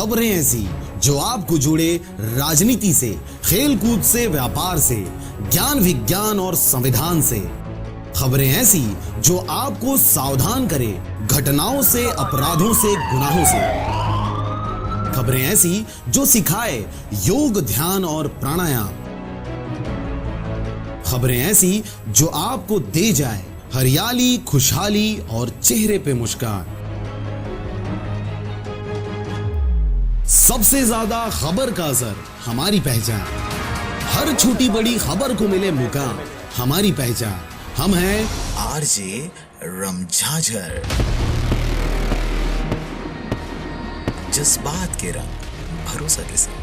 खबरें ऐसी जो आपको जुड़े राजनीति से, खेल कूद से, व्यापार से, ज्ञान विज्ञान और संविधान से। खबरें ऐसी जो आपको सावधान करे घटनाओं से, अपराधों से, गुनाहों से। खबरें ऐसी जो सिखाए योग, ध्यान और प्राणायाम। खबरें ऐसी जो आपको दे जाए हरियाली, खुशहाली और चेहरे पे मुस्कान। सबसे ज्यादा खबर का असर हमारी पहचान। हर छोटी बड़ी खबर को मिले मुकाम हमारी पहचान। हम हैं आरजे रमझाझर। जज्बात के रंग, भरोसा के संग।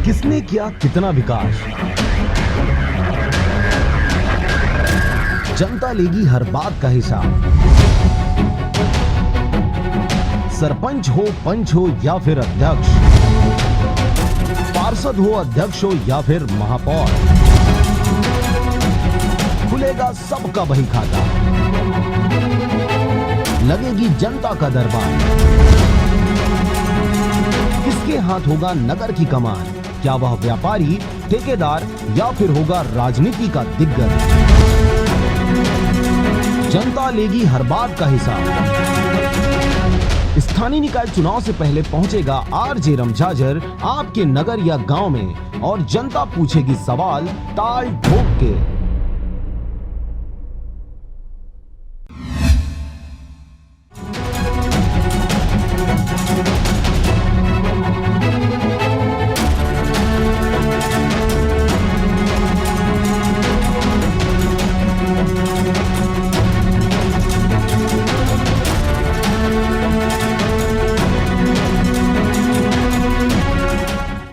किसने किया कितना विकास, जनता लेगी हर बात का हिसाब। सरपंच हो, पंच हो या फिर अध्यक्ष, पार्षद हो, अध्यक्ष हो या फिर महापौर, खुलेगा सबका बही खाता। लगेगी जनता का दरबार। किसके हाथ होगा नगर की कमान? क्या वह व्यापारी, ठेकेदार या फिर होगा राजनीति का दिग्गज? जनता लेगी हर बात का हिसाब। स्थानीय निकाय चुनाव से पहले पहुंचेगा आरजे रमझाझर आपके नगर या गांव में और जनता पूछेगी सवाल ताल ठोक के।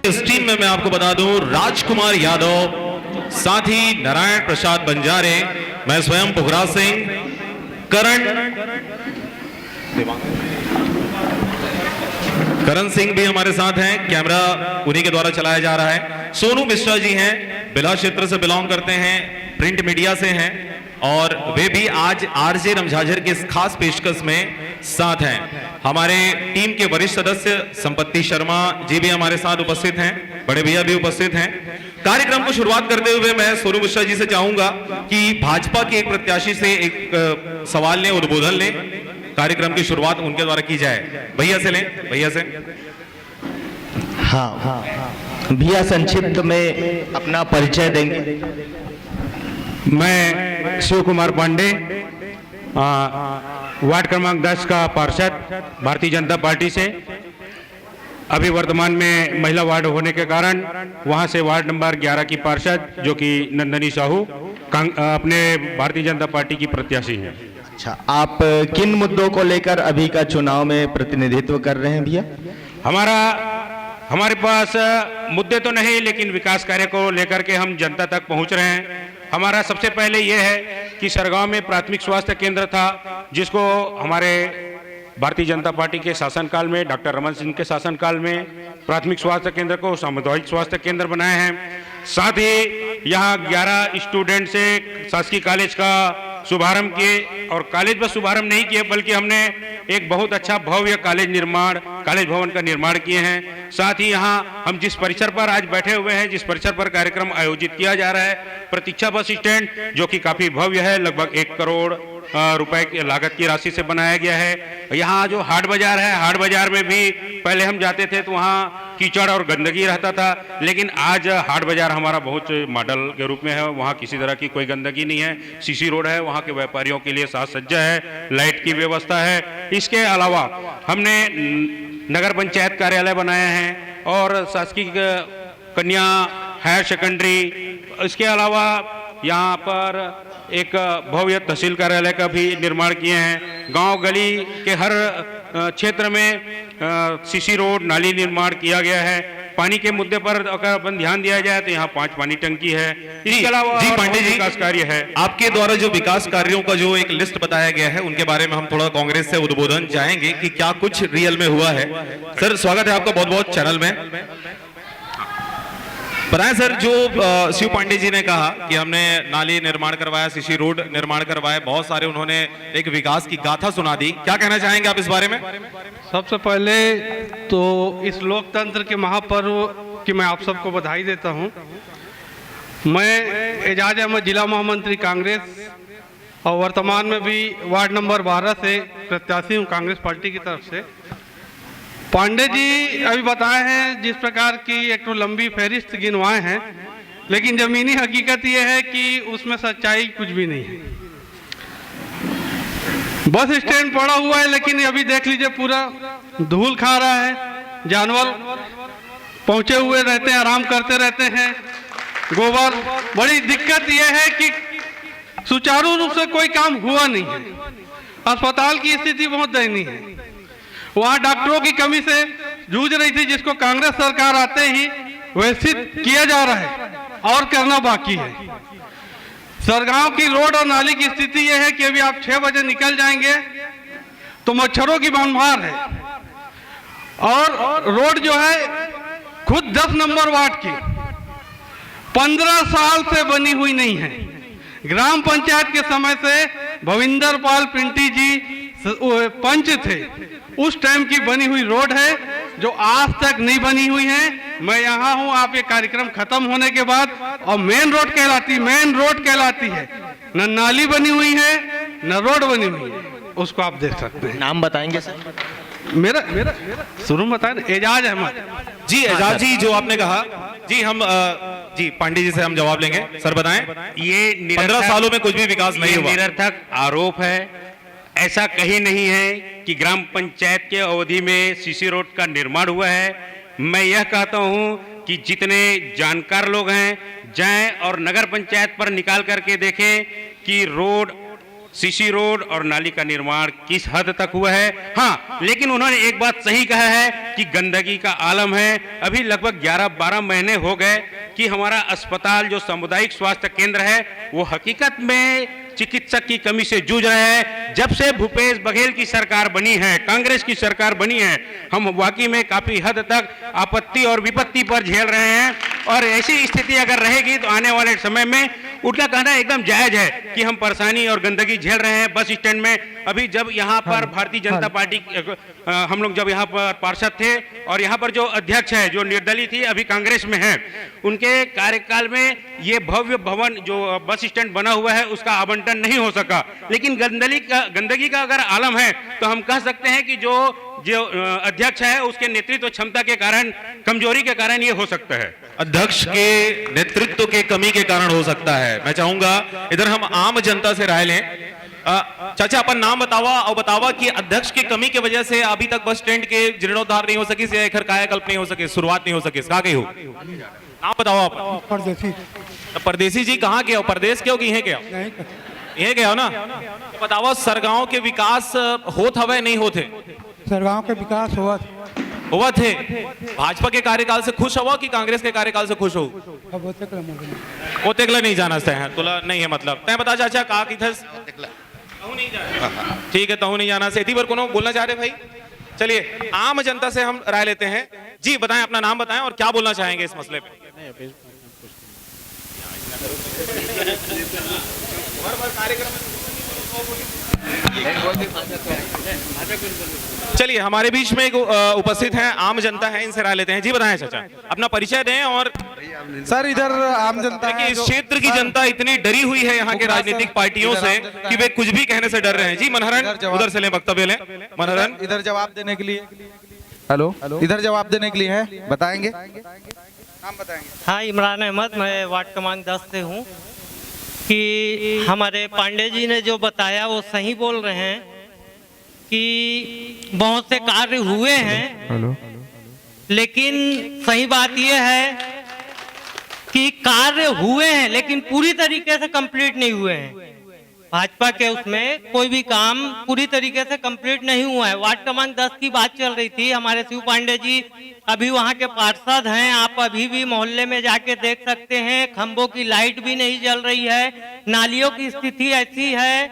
इस टीम में मैं आपको बता दूं, राजकुमार यादव, साथ ही नारायण प्रसाद बंजारे, मैं स्वयं पुखराज सिंह, करण सिंह भी हमारे साथ हैं। कैमरा उन्हीं के द्वारा चलाया जा रहा है। सोनू मिश्रा जी हैं, बिला क्षेत्र से बिलोंग करते हैं, प्रिंट मीडिया से हैं और वे भी आज आरजे रमझाझर के इस खास पेशकश में साथ हैं। हमारे टीम के वरिष्ठ सदस्य संपत्ति शर्मा जी भी हमारे साथ उपस्थित हैं, बड़े भैया भी उपस्थित हैं। कार्यक्रम को शुरुआत करते हुए मैं सोनू मिश्रा जी से चाहूंगा कि भाजपा के एक प्रत्याशी से एक सवाल लें, उद्बोधन लें। कार्यक्रम की शुरुआत उनके द्वारा की जाए। भैया से लें, भैया से। हाँ, भैया संक्षिप्त में अपना परिचय देंगे। मैं शिव कुमार पांडे, वार्ड क्रमांक 10 का पार्षद, भारतीय जनता पार्टी से। अभी वर्तमान में महिला वार्ड होने के कारण वहां से वार्ड नंबर 11 की पार्षद जो कि नंदनी साहू अपने भारतीय जनता पार्टी की प्रत्याशी हैं। अच्छा, आप किन मुद्दों को लेकर अभी का चुनाव में प्रतिनिधित्व कर रहे हैं भैया? हमारे पास मुद्दे तो नहीं, लेकिन विकास कार्य को लेकर के हम जनता तक पहुंच रहे हैं। हमारा सबसे पहले यह है कि सरगांव में प्राथमिक स्वास्थ्य केंद्र था, जिसको हमारे भारतीय जनता पार्टी के शासनकाल में, डॉक्टर रमन सिंह के शासनकाल में प्राथमिक स्वास्थ्य केंद्र को सामुदायिक स्वास्थ्य केंद्र बनाए हैं। साथ ही यहाँ 11 स्टूडेंट से शासकीय कॉलेज का शुभारंभ किए और कॉलेज बस शुभारंभ नहीं किए बल्कि हमने एक बहुत अच्छा भव्य कॉलेज भवन का निर्माण किए हैं। साथ ही यहाँ हम जिस परिसर पर आज बैठे हुए हैं, जिस परिसर पर कार्यक्रम आयोजित किया जा रहा है, प्रतीक्षा बस स्टैंड, जो कि काफी भव्य है, लगभग 1 करोड़ रुपए की लागत की राशि से बनाया गया है। यहाँ जो हाट बाजार है, हाट बाजार में भी पहले हम जाते थे तो वहाँ कीचड़ और गंदगी रहता था, लेकिन आज हाट बाजार हमारा बहुत मॉडल के रूप में है। वहाँ किसी तरह की कोई गंदगी नहीं है, सीसी रोड है, वहाँ के व्यापारियों के लिए साज सज्जा है, लाइट की व्यवस्था है। इसके अलावा हमने नगर पंचायत कार्यालय बनाया है और शासकीय कन्या हायर सेकेंडरी। इसके अलावा यहाँ पर एक भव्य तहसील कार्यालय का भी निर्माण किए हैं। गांव गली के हर क्षेत्र में सीसी रोड, नाली निर्माण किया गया है। पानी के मुद्दे पर अगर अपन ध्यान दिया जाए तो यहाँ 5 पानी टंकी है। इसके अलावा जी पांडे जी, विकास कार्य है। आपके द्वारा जो विकास कार्यों का जो एक लिस्ट बताया गया है, उनके बारे में हम थोड़ा कांग्रेस से उद्बोधन चाहेंगे कि क्या कुछ रियल में हुआ है। सर, स्वागत है आपका बहुत बहुत चैनल में। बताएं सर, जो शिव पांडे जी ने कहा कि हमने नाली निर्माण करवाया, सीसी रोड निर्माण करवाए, बहुत सारे उन्होंने एक विकास की गाथा सुना दी, क्या कहना चाहेंगे आप इस बारे में? सबसे पहले तो इस लोकतंत्र के महापर्व की मैं आप सबको बधाई देता हूं। मैं एजाज अहमद, जिला महामंत्री कांग्रेस, और वर्तमान में भी वार्ड नंबर 12 से प्रत्याशी हूं कांग्रेस पार्टी की तरफ से। पांडे जी अभी बताए हैं जिस प्रकार की एक तो लंबी फहरिस्त गिनवाए हैं, लेकिन जमीनी हकीकत यह है कि उसमें सच्चाई कुछ भी नहीं है। बस स्टैंड पड़ा हुआ है, लेकिन अभी देख लीजिए पूरा धूल खा रहा है, जानवर पहुंचे हुए रहते हैं, आराम करते रहते हैं, गोबर। बड़ी दिक्कत यह है कि सुचारू रूप से कोई काम हुआ नहीं है। अस्पताल की स्थिति बहुत दयनीय है, वहां डॉक्टरों की कमी से जूझ रही थी, जिसको कांग्रेस सरकार आते ही व्यवस्थित किया जा रहा है और करना बाकी है। सरगांव की रोड और नाली की स्थिति यह है कि अभी आप 6 बजे निकल जाएंगे तो मच्छरों की भरमार है, और रोड जो है खुद 10 नंबर वार्ड की 15 साल से बनी हुई नहीं है। ग्राम पंचायत के समय से भविंदर पाल पिंटी जी पंच थे, उस टाइम की बनी हुई रोड है जो आज तक नहीं बनी हुई है। मैं यहाँ हूँ, आप ये कार्यक्रम खत्म होने के बाद, और मेन रोड कहलाती है, न नाली बनी हुई है न रोड बनी हुई है, उसको आप देख सकते हैं। नाम बताएंगे सर? मेरा शुरू में बताया एजाज अहमद जी। एजाज जी, जो आपने कहा जी, हम जी पांडे जी से हम जवाब लेंगे। सर बताएं, ये 15 सालों में कुछ भी विकास नहीं हुआ। निरर्थक आरोप है। ऐसा कहीं नहीं है कि ग्राम पंचायत के अवधि में सीसी रोड का निर्माण हुआ है। मैं यह कहता हूं कि जितने जानकार लोग हैं जाएं और नगर पंचायत पर निकाल करके देखें कि रोड, सीसी रोड और नाली का निर्माण किस हद तक हुआ है। हाँ, लेकिन उन्होंने एक बात सही कहा है कि गंदगी का आलम है। अभी लगभग 11-12 महीने हो गए कि हमारा अस्पताल जो सामुदायिक स्वास्थ्य केंद्र है वो हकीकत में चिकित्सक की कमी से जूझ रहे हैं। जब से भूपेश बघेल की सरकार बनी है, कांग्रेस की सरकार बनी है, हम वाकई में काफी हद तक आपत्ति और विपत्ति पर झेल रहे हैं, और ऐसी स्थिति अगर रहेगी तो आने वाले समय में उनका कहना एकदम जायज है कि हम परेशानी और गंदगी झेल रहे हैं। बस स्टैंड में अभी जब यहाँ पर भारतीय जनता पार्टी, हम लोग जब यहाँ पर पार्षद थे और यहाँ पर जो अध्यक्ष है जो निर्दलीय थी, अभी कांग्रेस में है, उनके कार्यकाल में ये भव्य भवन जो बस स्टैंड बना हुआ है उसका आवंटन नहीं हो सका। लेकिन गंदगी का अगर आलम है तो हम कह सकते हैं कि जो अध्यक्ष है उसके नेतृत्व क्षमता के कारण, कमजोरी के कारण ये हो सकता है। अध्यक्ष के नेतृत्व के कमी के कारण हो सकता है। मैं चाहूंगा इधर हम आम जनता से राय लें। चाचा, अपन नाम बतावा कि अध्यक्ष की कमी की वजह से अभी तक बस स्टैंड के जीर्णोद्धार नहीं हो सकी, से कायाकल्प नहीं हो सके, शुरुआत नहीं हो सकी, कहा गई हो? नाम बताओ आप। परदेसी जी कहाँ के हो? परदेश के हो कि यहीं के हो? यहीं के हो ना? तो बताओ, सरगांव के विकास होत हवे नहीं होते? सरगांव के विकास हुआ थे। भाजपा के कार्यकाल से खुश हो कि कांग्रेस के कार्यकाल से खुश हो? ओतेकला नहीं जाना है, तुला नहीं है मतलब तय बता चाचा कहा कि ठीक है, तहु नहीं जाना से पर कोनो बोलना चाह रहे भाई? चलिए आम जनता से हम राय लेते हैं। जी बताएं, अपना नाम बताएं और क्या बोलना चाहेंगे इस मसले पे। चलिए हमारे बीच में एक उपस्थित हैं, आम जनता है, इनसे राय लेते हैं। जी बताएं चाचा, अपना परिचय दें। और सर इधर आम जनता है, इस क्षेत्र की जनता इतनी डरी हुई है यहाँ के राजनीतिक पार्टियों से कि वे कुछ भी कहने से डर रहे हैं। जी मनहरन, उधर से लें, वक्तव्य लें। मनहरन इधर जवाब देने के लिए, हेलो, इधर जवाब देने के लिए है, बताएंगे, नाम बताएंगे। हाँ, इमरान अहमद, मैं वार्ड क्रमांक 10 से हूँ। कि हमारे पांडे जी ने जो बताया वो सही बोल रहे हैं कि बहुत से कार्य हुए हैं, लेकिन सही बात यह है कि कार्य हुए हैं लेकिन पूरी तरीके से कंप्लीट नहीं हुए हैं। भाजपा के उसमें कोई भी काम पूरी तरीके से कंप्लीट नहीं हुआ है। वार्ड क्रमांक 10 की बात चल रही थी, हमारे शिव पांडे जी अभी वहाँ के पार्षद हैं, आप अभी भी मोहल्ले में जाके देख सकते हैं, खंभों की लाइट भी नहीं जल रही है, नालियों की स्थिति ऐसी है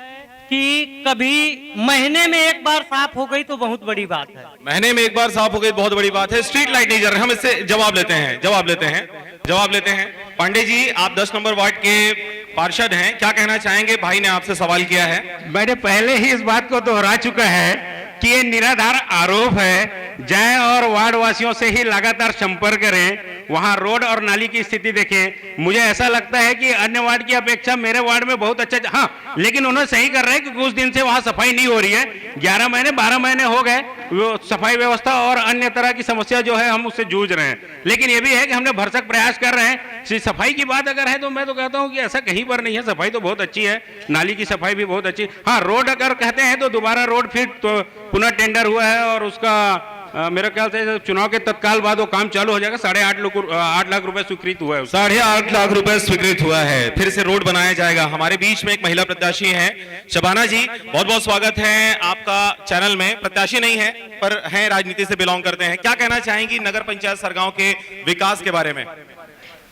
कि कभी महीने में एक बार साफ हो गई तो बहुत बड़ी बात है। महीने में एक बार साफ हो गई बहुत बड़ी बात है। स्ट्रीट लाइट नहीं जल रही, हम इससे जवाब लेते हैं। पांडे जी, आप 10 नंबर वार्ड के पार्षद हैं, क्या कहना चाहेंगे? भाई ने आपसे सवाल किया है। मैंने पहले ही इस बात को दोहरा चुका है कि ये निराधार आरोप है। जाएं और वार्ड वासियों से ही लगातार संपर्क करें, वहां रोड और नाली की स्थिति देखें। मुझे ऐसा लगता है कि अन्य वार्ड की अपेक्षा मेरे वार्ड में बहुत अच्छा, हाँ, लेकिन उन्होंने सही कर रहे हैं कि कुछ दिन से वहां सफाई नहीं हो रही है। 11 महीने 12 महीने हो गए, वो सफाई व्यवस्था और अन्य तरह की समस्या जो है हम उससे जूझ रहे हैं। लेकिन ये भी है कि हमने भरसक प्रयास कर रहे हैं। सफाई की बात अगर है तो मैं तो कहता हूं कि ऐसा कहीं पर नहीं है, सफाई तो बहुत अच्छी है, नाली की सफाई भी बहुत अच्छी। हाँ, रोड अगर कहते हैं तो दोबारा रोड फिर तो पुनः टेंडर हुआ है और उसका मेरे ख्याल से चुनाव के तत्काल बाद वो काम चालू हो जाएगा। 8.5 लाख रुपए स्वीकृत हुआ है, 8.5 लाख रुपए स्वीकृत हुआ है, फिर से रोड बनाया जाएगा। हमारे बीच में एक महिला प्रत्याशी है, शबाना जी, बहुत बहुत स्वागत है आपका चैनल में। प्रत्याशी नहीं है पर हैं, राजनीति से बिलोंग करते हैं, क्या कहना चाहेंगी नगर पंचायत सरगांव के विकास के बारे में?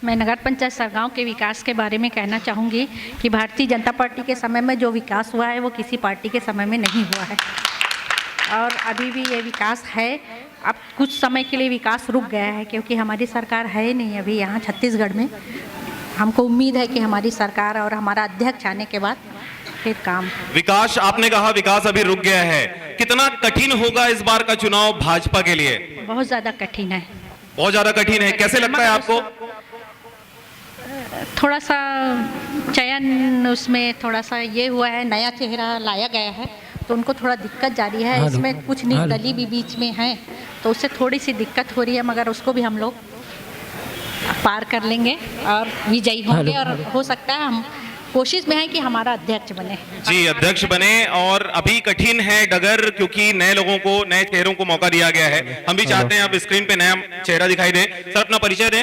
मैं नगर पंचायत सरगांव के विकास के बारे में कहना चाहूँगी कि भारतीय जनता पार्टी के समय में जो विकास हुआ है वो किसी पार्टी के समय में नहीं हुआ है और अभी भी ये विकास है। अब कुछ समय के लिए विकास रुक गया है क्योंकि हमारी सरकार है नहीं अभी यहाँ छत्तीसगढ़ में। हमको उम्मीद है कि हमारी सरकार और हमारा अध्यक्ष आने के बाद फिर काम। विकास, आपने कहा विकास अभी रुक गया है, कितना कठिन होगा इस बार का चुनाव भाजपा के लिए? बहुत ज़्यादा कठिन है। बहुत ज़्यादा कठिन है, कैसे लगता है आपको? थोड़ा सा चयन उसमें थोड़ा सा ये हुआ है, नया चेहरा लाया गया है तो उनको थोड़ा दिक्कत जारी है। इसमें कुछ निर्दलीय भी बीच में है तो उससे थोड़ी सी दिक्कत हो रही है, मगर उसको भी हम लोग पार कर लेंगे और विजयी होंगे और हो सकता है हम कोशिश में है कि हमारा अध्यक्ष बने। जी, अध्यक्ष बने। और अभी कठिन है डगर क्योंकि नए लोगों को, नए चेहरों को मौका दिया गया है। हम भी चाहते हैं अब स्क्रीन पे नया चेहरा दिखाई दे। सर, अपना परिचय दें।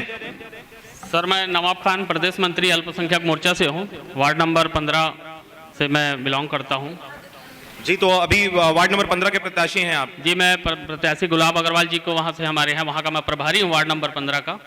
सर, मैं नवाब खान, प्रदेश मंत्री अल्पसंख्यक मोर्चा से हूँ, वार्ड नंबर 15 से मैं बिलोंग करता हूँ। जी, तो अभी वार्ड नंबर 15 के प्रत्याशी हैं आप? जी, मैं प्रत्याशी गुलाब अग्रवाल जी को वहाँ से हमारे हैं, वहाँ का मैं प्रभारी हूँ वार्ड नंबर 15 का,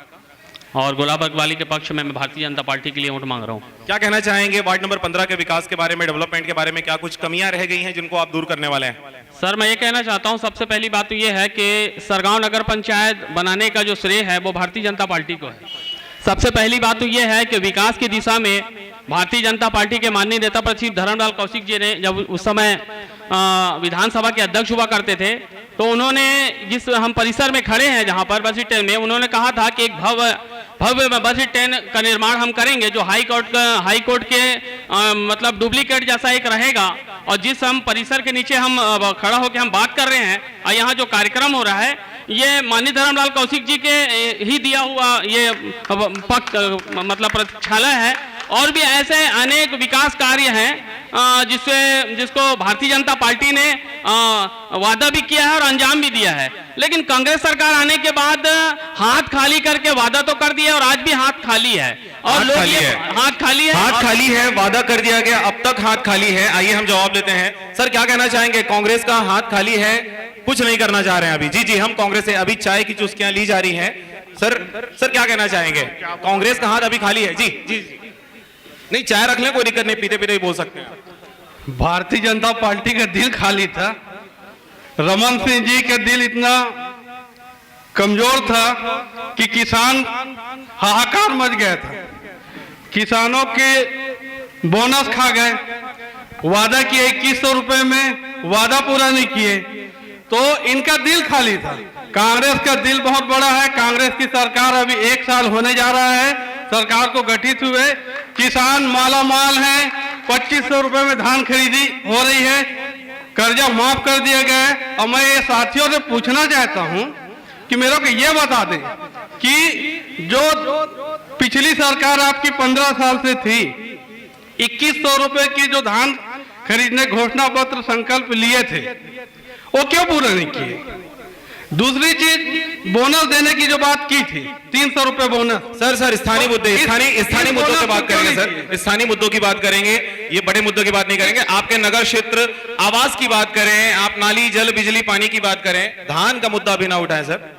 और गुलाब अग्रवाली के पक्ष में मैं भारतीय जनता पार्टी के लिए वोट मांग रहा हूँ। क्या कहना चाहेंगे वार्ड नंबर 15 के विकास के बारे में, डेवलपमेंट के बारे में? क्या कुछ कमियां रह गई हैं जिनको आप दूर करने वाले हैं? सर, मैं ये कहना चाहता हूँ, सबसे पहली बात तो ये है कि सरगांव नगर पंचायत बनाने का जो श्रेय है वो भारतीय जनता पार्टी को है। सबसे पहली बात तो ये है कि विकास की दिशा में भारतीय जनता पार्टी के माननीय नेता प्रतिनिधि धर्मलाल कौशिक जी ने, जब उस समय विधानसभा के अध्यक्ष हुआ करते थे, तो उन्होंने जिस हम परिसर में खड़े हैं जहां पर बस स्टैंड में, उन्होंने कहा था कि एक भव्य बस स्टैंड का निर्माण हम करेंगे जो हाई कोर्ट के मतलब डुप्लीकेट जैसा एक रहेगा। और जिस हम परिसर के नीचे हम खड़ा होकर हम बात कर रहे हैं और यहाँ जो कार्यक्रम हो रहा है ये माननीय धर्मलाल कौशिक जी के ही दिया हुआ ये मतलब प्रतीक्षालय है। और भी ऐसे अनेक विकास कार्य हैं जिसको भारतीय जनता पार्टी ने वादा भी किया है और अंजाम भी दिया है। लेकिन कांग्रेस सरकार आने के बाद हाथ खाली करके वादा तो कर दिया और आज भी हाथ खाली है और लोग हाथ खाली है, वादा कर दिया गया, अब तक हाथ खाली है। आइए हम जवाब लेते हैं। सर, क्या कहना चाहेंगे? कांग्रेस का हाथ खाली है, कुछ नहीं करना चाह रहे हैं अभी। जी, हम कांग्रेस से अभी चाय की चुस्कियां ली जा रही हैं। सर क्या कहना चाहेंगे? कांग्रेस का हाथ अभी खाली है? जी नहीं, चाय रख लें, कोई दिक्कत नहीं, पीते पीते ही बोल सकते हैं। भारतीय जनता पार्टी का दिल खाली था। रमन सिंह जी का दिल इतना कमजोर था कि किसान हाहाकार मच गया था। किसानों के बोनस खा गए, वादा किए 2100 रुपए में, वादा पूरा नहीं किए, तो इनका दिल खाली था। कांग्रेस का दिल बहुत बड़ा है। कांग्रेस की सरकार अभी 1 साल होने जा रहा है सरकार को गठित हुए। किसान माला माल है, 2500 रुपए में धान खरीदी हो रही है, कर्जा माफ कर दिया गया है। और मैं ये साथियों से पूछना चाहता हूं कि मेरे को ये बता दें कि जो पिछली सरकार आपकी 15 साल से थी, 2100 रुपए की जो धान खरीदने घोषणा पत्र संकल्प लिए थे वो क्यों पूरा नहीं किए? दूसरी चीज, बोनस देने की जो बात की थी 300 रुपए बोनस। सर स्थानीय मुद्दे, स्थानीय मुद्दों की बात करेंगे सर, स्थानीय मुद्दों की बात करेंगे, ये बड़े मुद्दों की बात नहीं करेंगे। आपके नगर क्षेत्र आवास की बात करें, आप नाली जल बिजली पानी की बात करें, धान का मुद्दा भी ना उठाएं सर।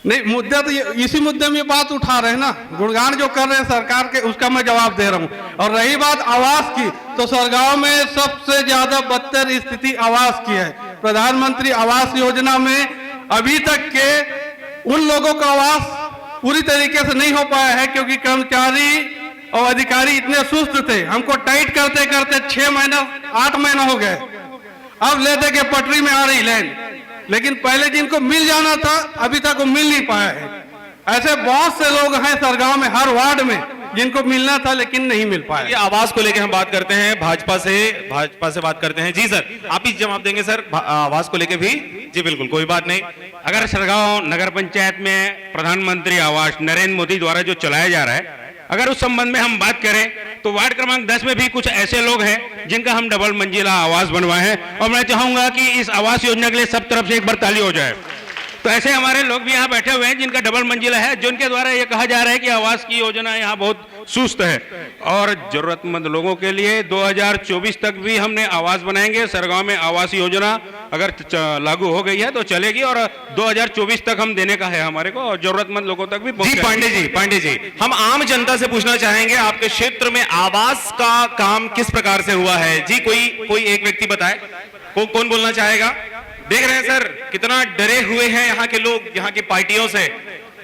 नहीं, मुद्दा तो इसी मुद्दे में बात उठा रहे हैं ना, गुणगान जो कर रहे हैं सरकार के, उसका मैं जवाब दे रहा हूँ। और रही बात आवास की, तो सरगांव में सबसे ज्यादा बदतर स्थिति आवास की है। प्रधानमंत्री आवास योजना में अभी तक के उन लोगों का आवास पूरी तरीके से नहीं हो पाया है, क्योंकि कर्मचारी और अधिकारी इतने सुस्त थे। हमको टाइट करते करते 6 महीना 8 महीना हो गए, अब ले दे के पटरी में आ रही लाइन, लेकिन पहले जिनको मिल जाना था अभी तक वो मिल नहीं पाया है। ऐसे बहुत से लोग हैं सरगांव में, हर वार्ड में, जिनको मिलना था लेकिन नहीं मिल पाया। ये आवास को लेकर हम बात करते हैं, भाजपा से बात करते हैं। जी सर, आप ही जवाब देंगे सर आवास को लेकर भी? जी बिल्कुल, कोई बात नहीं। अगर सरगांव नगर पंचायत में प्रधानमंत्री आवास नरेंद्र मोदी द्वारा जो चलाया जा रहा है, अगर उस संबंध में हम बात करें तो वार्ड क्रमांक 10 में भी कुछ ऐसे लोग हैं जिनका हम डबल मंजिला आवास बनवाए हैं, और मैं चाहूंगा कि इस आवास योजना के लिए सब तरफ से एक बार ताली हो जाए। तो ऐसे हमारे लोग भी यहाँ बैठे हुए हैं जिनका डबल मंजिला है, जिनके द्वारा ये कहा जा रहा है कि आवास की योजना यहाँ बहुत सुस्त है, और जरूरतमंद लोगों के लिए 2024 तक भी हमने आवास बनाएंगे। सरगांव में आवास योजना अगर लागू हो गई है तो चलेगी, और 2024 तक हम देने का है हमारे को, और जरूरतमंद लोगों तक भी। जी पांडे जी, हम आम जनता से पूछना चाहेंगे, आपके क्षेत्र में आवास का काम किस प्रकार से हुआ है? जी कोई एक व्यक्ति बताए, कौन बोलना चाहेगा? देख रहे हैं सर कितना डरे हुए हैं यहाँ के लोग, यहाँ की पार्टियों से।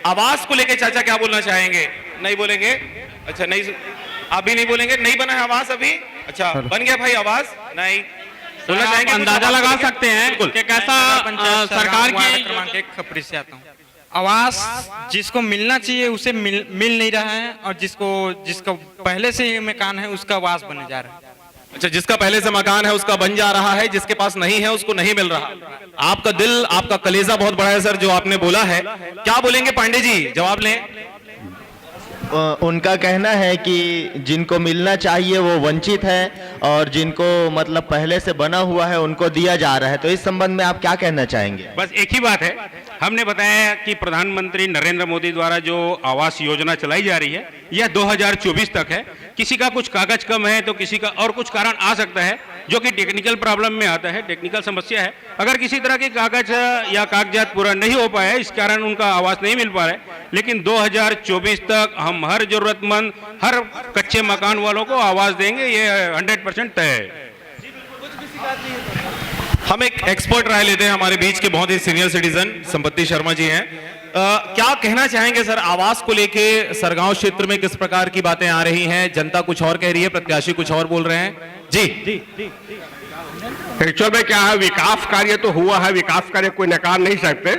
आवास को लेकर चाचा क्या बोलना चाहेंगे? नहीं बोलेंगे? अच्छा, नहीं, आप भी नहीं बोलेंगे? नहीं बना है आवास अभी? अच्छा, बन गया भाई आवास? नहीं बोलना चाहेंगे? अंदाजा लगा सकते हैं कि कैसा सरकार की क्रमांक 1 खपरी से आता हूँ। आवास जिसको मिलना चाहिए उसे मिल नहीं रहा है, और जिसको पहले से ही मकान है उसका आवास बने जा रहा है। अच्छा, जिसका पहले से मकान है उसका बन जा रहा है, जिसके पास नहीं है उसको नहीं मिल रहा। आपका दिल, आपका कलेजा बहुत बड़ा है सर जो आपने बोला है। क्या बोलेंगे पांडे जी, जवाब लें। उनका कहना है कि जिनको मिलना चाहिए वो वंचित है, और जिनको मतलब पहले से बना हुआ है उनको दिया जा रहा है। तो इस संबंध में आप क्या कहना चाहेंगे? बस एक ही बात है, हमने बताया कि प्रधानमंत्री नरेंद्र मोदी द्वारा जो आवास योजना चलाई जा रही है यह 2024 तक है। किसी का कुछ कागज कम है तो किसी का और कुछ कारण आ सकता है, जो कि टेक्निकल प्रॉब्लम में आता है, टेक्निकल समस्या है। अगर किसी तरह के कागज या कागजात पूरा नहीं हो पाया, इस कारण उनका आवास नहीं मिल पा रहा है, लेकिन 2024 तक हम हर जरूरतमंद, हर कच्चे मकान वालों को आवास देंगे, ये 100% तय है। हम एक एक्सपर्ट राय लेते हैं, हमारे बीच के बहुत ही सीनियर सिटीजन संपत्ति शर्मा जी हैं। क्या कहना चाहेंगे सर आवास को लेके सरगांव क्षेत्र में किस प्रकार की बातें आ रही हैं? जनता कुछ और कह रही है, प्रत्याशी कुछ और बोल रहे हैं। जी एक्चुअल में क्या है, विकास कार्य तो हुआ है, विकास कार्य कोई नकार नहीं सकते।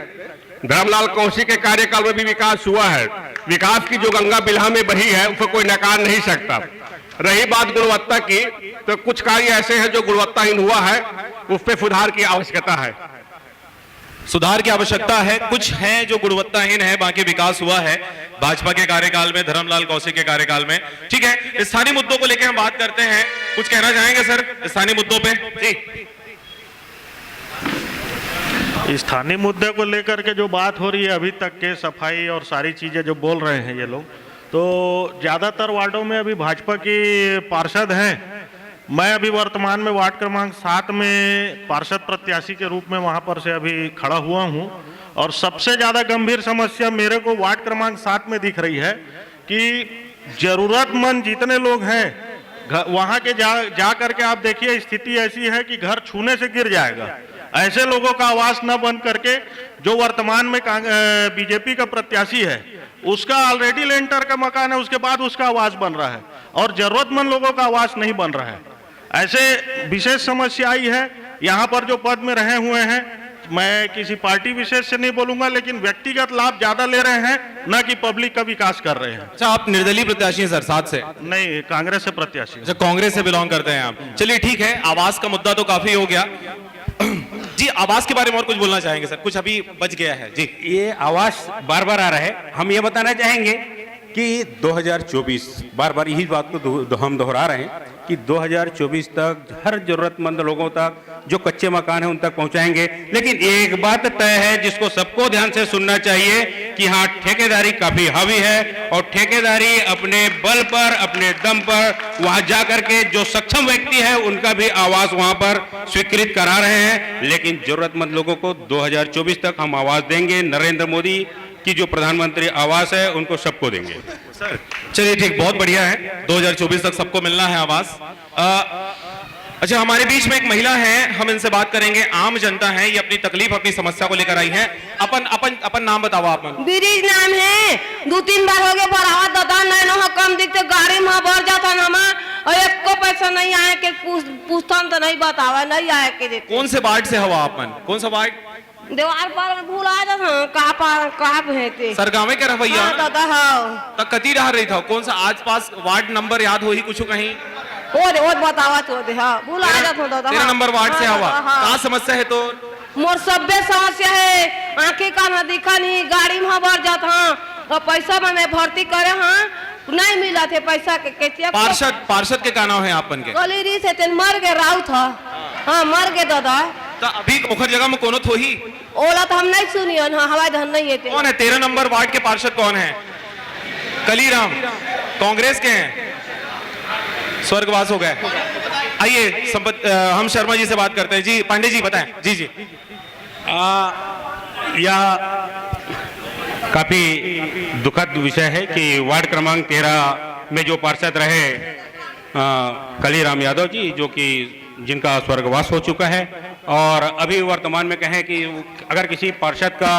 धर्मलाल कौशिक के कार्यकाल में भी विकास हुआ है, विकास की जो गंगा बिल्हा में बही है उसको कोई नकार नहीं सकता। रही बात गुणवत्ता की, तो कुछ कार्य ऐसे हैं जो गुणवत्ताहीन हुआ है, उस पर सुधार की आवश्यकता है। सुधार की आवश्यकता है, कुछ है जो गुणवत्ताहीन है, बाकी विकास हुआ है भाजपा के कार्यकाल में, धर्मलाल कौशिक के कार्यकाल में। ठीक है, स्थानीय मुद्दों को लेकर हम बात करते हैं। कुछ कहना चाहेंगे सर स्थानीय मुद्दों पे? जी, स्थानीय मुद्दे को लेकर के जो बात हो रही है अभी तक के, सफाई और सारी चीजें जो बोल रहे हैं ये लोग, तो ज्यादातर वार्डों में अभी भाजपा की पार्षद हैं। मैं अभी वर्तमान में वार्ड क्रमांक 7 में पार्षद प्रत्याशी के रूप में वहां पर से अभी खड़ा हुआ हूं, और सबसे ज्यादा गंभीर समस्या मेरे को वार्ड क्रमांक 7 में दिख रही है कि जरूरतमंद जितने लोग हैं वहां के जा करके आप देखिए, स्थिति ऐसी है कि घर छूने से गिर जाएगा। ऐसे लोगों का आवास न बंद करके, जो वर्तमान में बीजेपी का प्रत्याशी है उसका ऑलरेडी लेंटर का मकान है, उसके बाद उसका आवास बन रहा है, और जरूरतमंद लोगों का आवास नहीं बन रहा है। ऐसे विशेष समस्या आई है। यहाँ पर जो पद में रहे हुए हैं, मैं किसी पार्टी विशेष से नहीं बोलूंगा, लेकिन व्यक्तिगत लाभ ज्यादा ले रहे हैं, न कि पब्लिक का विकास कर रहे हैं। अच्छा, आप निर्दलीय प्रत्याशी हैं सर 7 से? नहीं, कांग्रेस से प्रत्याशी। अच्छा, कांग्रेस से बिलोंग करते हैं आप। चलिए ठीक है, आवास का मुद्दा तो काफी हो गया। जी, आवास के बारे में और कुछ बोलना चाहेंगे सर? कुछ अभी बच गया है। जी, ये आवास बार बार आ रहा है, हम ये बताना चाहेंगे कि 2024, बार बार यही बात को हम दोहरा रहे हैं कि 2024 तक हर जरूरतमंद लोगों तक जो कच्चे मकान हैं उन तक पहुंचाएंगे। लेकिन एक बात तय है जिसको सबको ध्यान से सुनना चाहिए कि हाँ, ठेकेदारी काफी हावी है, और ठेकेदारी अपने बल पर, अपने दम पर वहां जाकर के जो सक्षम व्यक्ति है उनका भी आवास वहां पर स्वीकृत करा रहे हैं। लेकिन जरूरतमंद लोगों को 2024 तक हम आवास देंगे। नरेंद्र मोदी कि जो प्रधानमंत्री आवास है उनको सबको देंगे। सर चलिए ठीक, बहुत बढ़िया है, 2024 तक सबको मिलना है आवास। अच्छा, हमारे बीच में एक महिला है, हम इनसे बात करेंगे। आम जनता है, ये अपनी तकलीफ अपनी समस्या को लेकर आई है। अपन नाम बताओ आप। ब्रिज नाम है, 2-3 बार हो गए बढ़ावा दादा नहीं न कम दिखते गाड़ी में बढ़ जाता ना और एक को पैसा नहीं आए के पूछता तो नहीं बतावा नहीं आए के देते। कौन से वार्ड से हवा अपन? कौन सा वार्ड? देवार पर भूल आ जाता कहाँ भेजते सर गाँव के रवैया दादा तक कती रह था। कौन सा आस पास वार्ड नंबर याद हो ही कुछ कहीं? वो बतावा तो दे हाँ भूल आ जाता दादा। 13 नंबर वार्ड से हवा कहाँ समस्या है? तो मोर सभ्य समस्या है, आंखें का ना दिखा नहीं, गाड़ी में बढ़ जाता और पैसा में मैं भर्ती करे हाँ नहीं मिला थे पैसा के। पार्षद के का नाम है आपन के? गलीरी से तेन मर गए राउत हाँ मर गए दादा। तो अभी ओखर जगह में कोनो थो ही ओला तो हम नहीं सुनी हाँ हवाई धन नहीं है। कौन है 13 नंबर वार्ड के पार्षद? कौन है? कलीराम, कांग्रेस के हैं, स्वर्गवास हो गए। आइए हम शर्मा जी से बात करते हैं। जी पांडे जी बताएं। जी जी यह काफी दुखद विषय है कि वार्ड क्रमांक 13 में जो पार्षद रहे कलीराम यादव जी, जो कि जिनका स्वर्गवास हो चुका है, और अभी वर्तमान में कहें कि अगर किसी पार्षद का